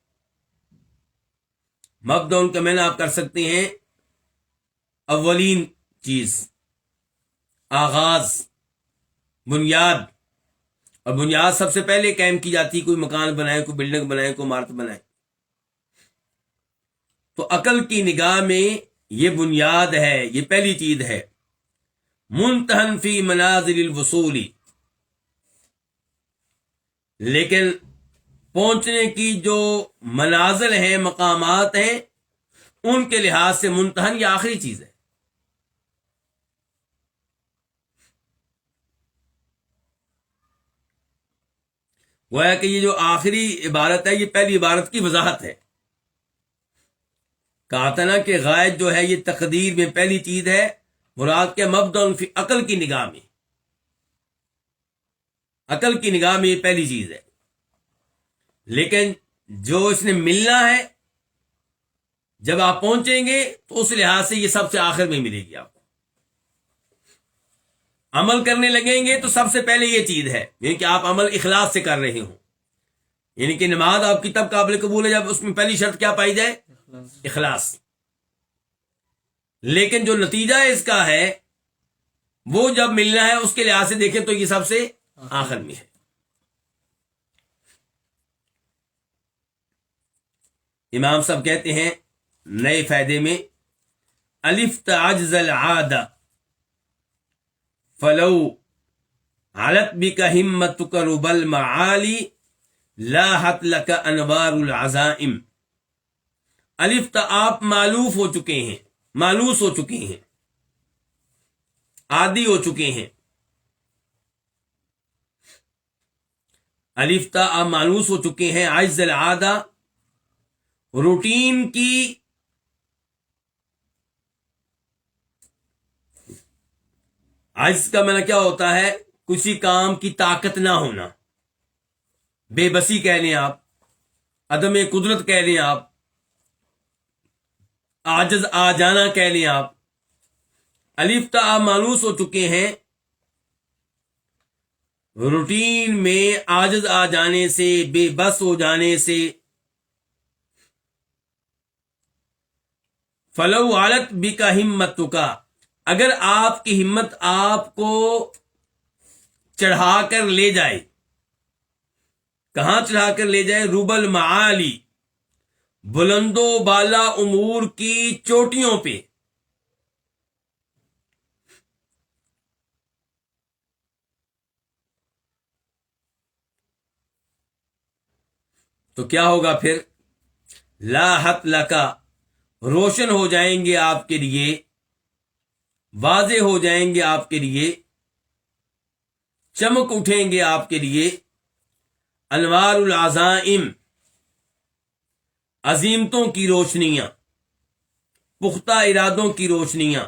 مبدأ کا معنی آپ کر سکتے ہیں اولین چیز، آغاز، بنیاد۔ اور بنیاد سب سے پہلے قائم کی جاتی، کوئی مکان بنائے، کوئی بلڈنگ بنائے، کوئی عمارت بنائے۔ تو عقل کی نگاہ میں یہ بنیاد ہے، یہ پہلی چیز ہے۔ منتہن فی منازل الوصول، لیکن پہنچنے کی جو منازل ہیں، مقامات ہیں، ان کے لحاظ سے منتہن یہ آخری چیز ہے۔ گویا کہ یہ جو آخری عبارت ہے، یہ پہلی عبارت کی وضاحت ہے۔ کہا تھا نا کہ غائب جو ہے یہ تقدیر میں پہلی چیز ہے، مراد کے مبدأ فی عقل کی نگاہ میں، عقل کی نگاہ میں یہ پہلی چیز ہے۔ لیکن جو اس نے ملنا ہے، جب آپ پہنچیں گے تو اس لحاظ سے یہ سب سے آخر میں ملے گی آپ کو۔ عمل کرنے لگیں گے تو سب سے پہلے یہ چیز ہے، یعنی کہ آپ عمل اخلاص سے کر رہے ہوں، یعنی کہ نماز آپ کی تب قابل قبول ہے جب اس میں پہلی شرط کیا پائی جائے؟ اخلاص۔ لیکن جو نتیجہ اس کا ہے وہ جب ملنا ہے، اس کے لحاظ سے دیکھیں تو یہ سب سے آخر میں ہے۔ امام صاحب کہتے ہیں نئے فائدے میں، الف تعجز العادہ فلو علت بک ہمتک رب المعالی لاحت لک انوار العزائم۔ الف تا آپ معلوف ہو چکے ہیں، مالوس ہو چکے ہیں، عادی ہو چکے ہیں۔ الف تا آپ مالوس ہو چکے ہیں، عجز العادہ، روٹین کی عجز کا معنی کیا ہوتا ہے؟ کسی کام کی طاقت نہ ہونا، بے بسی کہہ لیں آپ، عدم قدرت کہہ لیں آپ، عاجز آ جانا کہہ لیں آپ۔ الف تا آپ مانوس ہو چکے ہیں روٹین میں عاجز آ جانے سے، بے بس ہو جانے سے۔ فلو علت بک ہمتک، اگر آپ کی ہمت آپ کو چڑھا کر لے جائے، کہاں چڑھا کر لے جائے؟ رب المعالی، بلند و بالا امور کی چوٹیوں پہ۔ تو کیا ہوگا پھر؟ لاحت لکا، روشن ہو جائیں گے آپ کے لیے، واضح ہو جائیں گے آپ کے لیے، چمک اٹھیں گے آپ کے لیے، انوار العزائم، عظیمتوں کی روشنیاں، پختہ ارادوں کی روشنیاں۔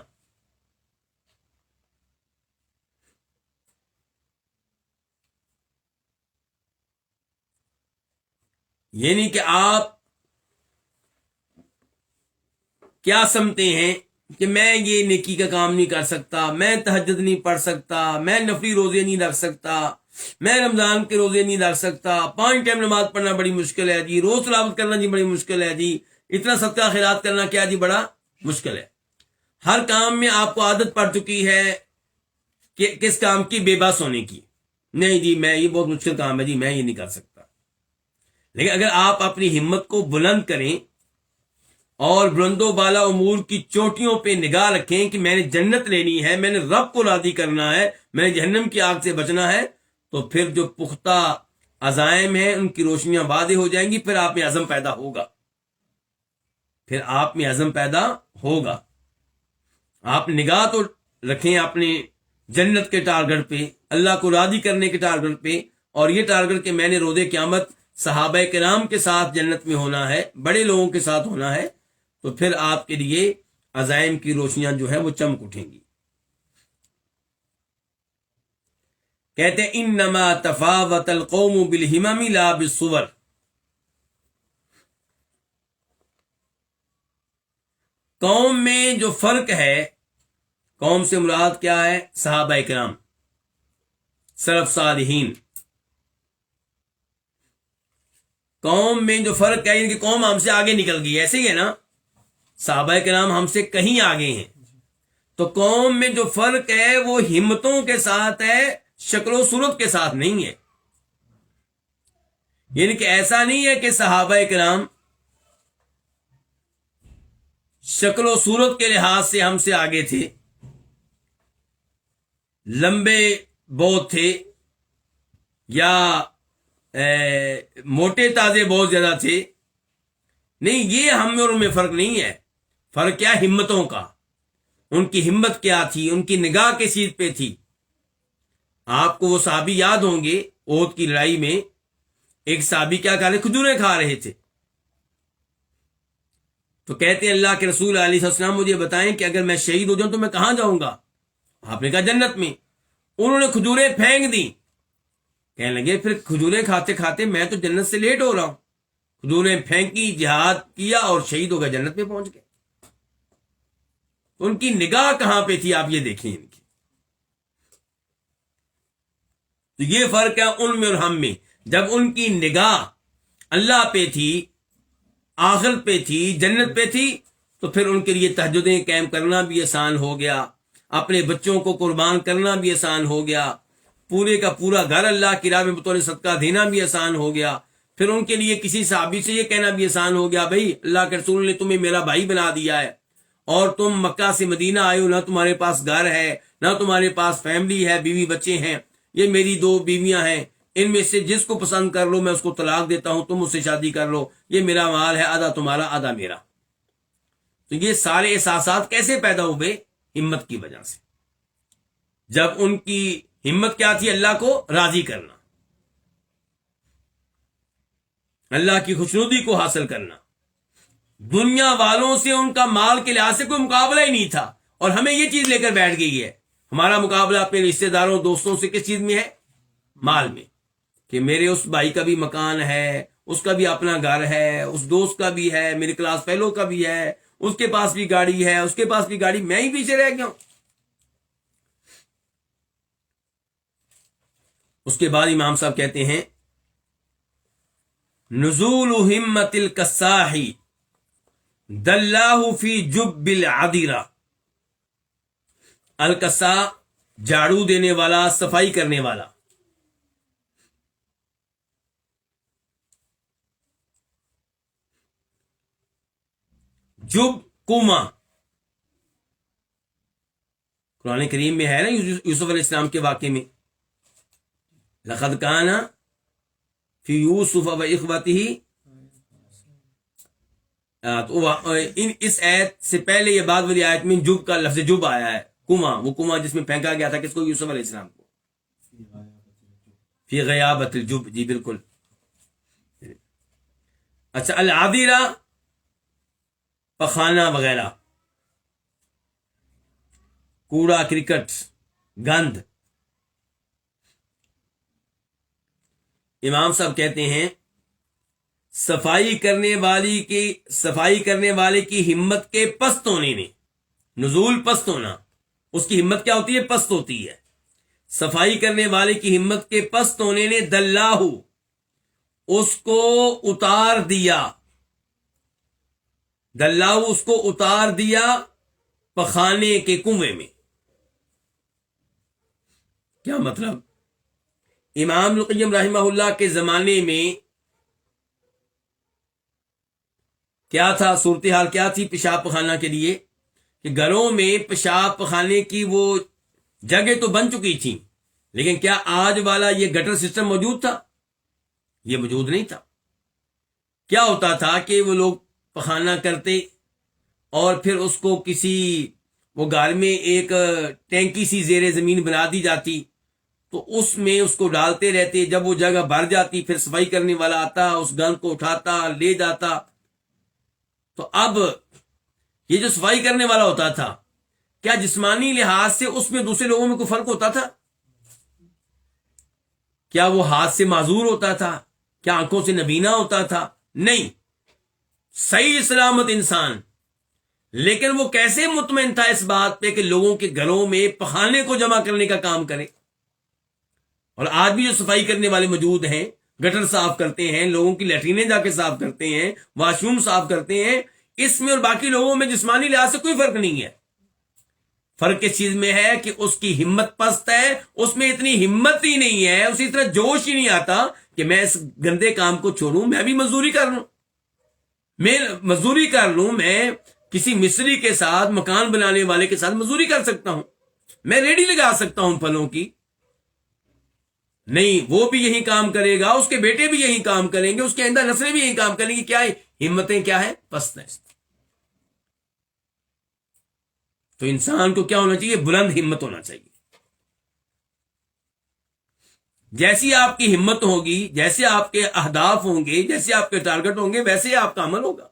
یعنی کہ آپ کیا سمجھتے ہیں کہ میں یہ نیکی کا کام نہیں کر سکتا، میں تہجد نہیں پڑھ سکتا، میں نفلی روزے نہیں رکھ سکتا، میں رمضان کے روزے نہیں رکھ سکتا، 5 ٹائم نماز پڑھنا بڑی مشکل ہے جی، روز تلاوت کرنا جی بڑی مشکل ہے جی، اتنا صدقہ خیرات کرنا کیا جی بڑا مشکل ہے. ہر کام میں آپ کو عادت پڑ چکی ہے کہ کس کام کی بے بس ہونے کی. نہیں جی میں یہ بہت مشکل کام ہے جی میں یہ نہیں کر سکتا. لیکن اگر آپ اپنی ہمت کو بلند کریں اور بلند و بالا امور کی چوٹیوں پہ نگاہ رکھیں کہ میں نے جنت لینی ہے, میں نے رب کو راضی کرنا ہے, میں نے جہنم کی آگ سے بچنا ہے, تو پھر جو پختہ عزائم ہیں ان کی روشنیاں واضح ہو جائیں گی. پھر آپ میں عزم پیدا ہوگا, پھر آپ میں عزم پیدا ہوگا. آپ نگاہ تو رکھیں اپنے جنت کے ٹارگٹ پہ, اللہ کو راضی کرنے کے ٹارگٹ پہ, اور یہ ٹارگٹ کہ میں نے روز قیامت صحابہ کرام کے ساتھ جنت میں ہونا ہے, بڑے لوگوں کے ساتھ ہونا ہے, تو پھر آپ کے لیے عزائم کی روشنیاں جو ہے وہ چمک اٹھیں گی. کہتے ہیں انما تفاوت القوم بالہمم لا بالصور. قوم میں جو فرق ہے, قوم سے مراد کیا ہے؟ صحابہ کرام, سلف صالحین. قوم میں جو فرق ہے, ان کی قوم ہم سے آگے نکل گئی, ایسے ہی ہے نا, صحابہ کرام ہم سے کہیں آگے ہیں. تو قوم میں جو فرق ہے وہ ہمتوں کے ساتھ ہے, شکل و صورت کے ساتھ نہیں ہے. یعنی کہ ایسا نہیں ہے کہ صحابہ کرام شکل و صورت کے لحاظ سے ہم سے آگے تھے, لمبے بہت تھے, یا موٹے تازے بہت زیادہ تھے. نہیں, یہ ہم اور ان میں فرق نہیں ہے. فرق کیا؟ ہمتوں کا. ان کی ہمت کیا تھی, ان کی نگاہ کس چیز پہ تھی. آپ کو وہ صحابی یاد ہوں گے, احد کی لڑائی میں ایک صحابی کیا کھا رہے, کھجوریں کھا رہے تھے. تو کہتے ہیں اللہ کے رسول علیہ السلام مجھے بتائیں کہ اگر میں شہید ہو جاؤں تو میں کہاں جاؤں گا؟ آپ نے کہا جنت میں. انہوں نے کھجوریں پھینک دی. کہنے لگے پھر کھجوریں کھاتے کھاتے میں تو جنت سے لیٹ ہو رہا ہوں. کھجوریں پھینکی, جہاد کیا اور شہید ہو گئے, جنت میں پہنچ گئے. ان کی نگاہ کہاں پہ تھی آپ یہ دیکھیں ان کی. تو یہ فرق ہے ان میں اور ہم میں. جب ان کی نگاہ اللہ پہ تھی, آخرت پہ تھی, جنت پہ تھی, تو پھر ان کے لیے تہجدیں قائم کرنا بھی آسان ہو گیا, اپنے بچوں کو قربان کرنا بھی آسان ہو گیا, پورے کا پورا گھر اللہ کی راہ میں بطور صدقہ دینا بھی آسان ہو گیا. پھر ان کے لیے کسی صحابی سے یہ کہنا بھی آسان ہو گیا, بھائی اللہ کے رسول نے تمہیں میرا بھائی بنا دیا ہے, اور تم مکہ سے مدینہ آئے ہو, نہ تمہارے پاس گھر ہے, نہ تمہارے پاس فیملی ہے, بیوی بچے ہیں. یہ میری 2 بیویاں ہیں, ان میں سے جس کو پسند کر لو میں اس کو طلاق دیتا ہوں, تم اس سے شادی کر لو, یہ میرا مال ہے, آدھا تمہارا آدھا میرا. تو یہ سارے احساسات کیسے پیدا ہوئے؟ ہمت کی وجہ سے. جب ان کی ہمت کیا تھی؟ اللہ کو راضی کرنا, اللہ کی خوشنودی کو حاصل کرنا. دنیا والوں سے ان کا مال کے لحاظ سے کوئی مقابلہ ہی نہیں تھا, اور ہمیں یہ چیز لے کر بیٹھ گئی ہے. ہمارا مقابلہ اپنے رشتہ داروں دوستوں سے کس چیز میں ہے؟ مال میں. کہ میرے اس بھائی کا بھی مکان ہے, اس کا بھی اپنا گھر ہے, اس دوست کا بھی ہے, میرے کلاس فیلو کا بھی ہے, اس کے پاس بھی گاڑی ہے, اس کے پاس بھی گاڑی, میں ہی پیچھے رہ گیا ہوں. اس کے بعد امام صاحب کہتے ہیں نزول ہمت الکساحی دلہ فی جب العدیرہ. الکسا جھاڑو دینے والا, صفائی کرنے والا. جب کوما قرآن کریم میں ہے نا, یوسف علیہ السلام کے واقعے میں, لقد کان فی یوسف و اخوتہ. اس آیت سے پہلے یہ بعد والی آیت میں جب کا لفظ جب آیا ہے, کما, وہ کما جس میں پھینکا گیا تھا کس کو؟ یوسف علیہ السلام کو. فی غیابت الجب, جی بالکل. اچھا, العادیرہ پخانہ وغیرہ, کوڑا کرکٹ, گند. امام صاحب کہتے ہیں صفائی کرنے والے کی ہمت کے پست ہونے نے, نزول پست ہونا, اس کی ہمت کیا ہوتی ہے؟ پست ہوتی ہے. صفائی کرنے والے کی ہمت کے پست ہونے نے دلہ, اس کو اتار دیا, دلاؤ اس کو اتار دیا پخانے کے کنویں میں. کیا مطلب؟ امام ابن القیم رحمہ اللہ کے زمانے میں کیا تھا، صورتحال کیا تھی پیشاب پخانہ کے لیے؟ کہ گھروں میں پیشاب پخانے کی وہ جگہ تو بن چکی تھی، لیکن کیا آج والا یہ گٹر سسٹم موجود تھا؟ یہ موجود نہیں تھا. کیا ہوتا تھا کہ وہ لوگ پخانہ کرتے اور پھر اس کو کسی وہ گھر میں ایک ٹینکی سی زیر زمین بنا دی جاتی، تو اس میں اس کو ڈالتے رہتے. جب وہ جگہ بھر جاتی پھر صفائی کرنے والا آتا، اس گند کو اٹھاتا لے جاتا. تو اب یہ جو صفائی کرنے والا ہوتا تھا، کیا جسمانی لحاظ سے اس میں دوسرے لوگوں میں کوئی فرق ہوتا تھا؟ کیا وہ ہاتھ سے معذور ہوتا تھا؟ کیا آنکھوں سے نبینا ہوتا تھا؟ نہیں، صحیح سلامت انسان. لیکن وہ کیسے مطمئن تھا اس بات پہ کہ لوگوں کے گھروں میں پخانے کو جمع کرنے کا کام کرے؟ اور آج بھی جو صفائی کرنے والے موجود ہیں، گٹر صاف کرتے ہیں، لوگوں کی لیٹرینیں جا کے صاف کرتے ہیں، واش روم صاف کرتے ہیں، اس میں اور باقی لوگوں میں جسمانی لحاظ سے کوئی فرق نہیں ہے. فرق اس چیز میں ہے کہ اس کی ہمت پست ہے، اس میں اتنی ہمت ہی نہیں ہے، اسی طرح جوش ہی نہیں آتا کہ میں اس گندے کام کو چھوڑوں. میں بھی مزدوری کر لوں، میں کسی مستری کے ساتھ، مکان بنانے والے کے ساتھ مزدوری کر سکتا ہوں، میں ریڈی لگا سکتا ہوں پھلوں کی. نہیں، وہ بھی یہی کام کرے گا، اس کے بیٹے بھی یہی کام کریں گے، اس کے آئندہ نسلیں بھی یہی کام کریں گی. کیا ہمتیں کیا ہے؟ پست ہیں. تو انسان کو کیا ہونا چاہیے؟ بلند ہمت ہونا چاہیے. جیسی آپ کی ہمت ہوگی، جیسے آپ کے اہداف ہوں گے، جیسے آپ کے ٹارگٹ ہوں گے، ویسے ہی آپ کا عمل ہوگا.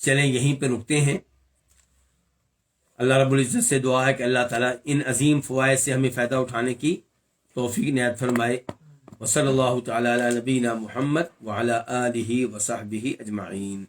چلیں یہیں پہ رکتے ہیں. اللہ رب العزت سے دعا ہے کہ اللہ تعالیٰ ان عظیم فوائد سے ہمیں فائدہ اٹھانے کی توفیق عنایت فرمائے. وصلی اللہ تعالی علی نبینا محمد وعلی آلہ وصحبہ اجمعین.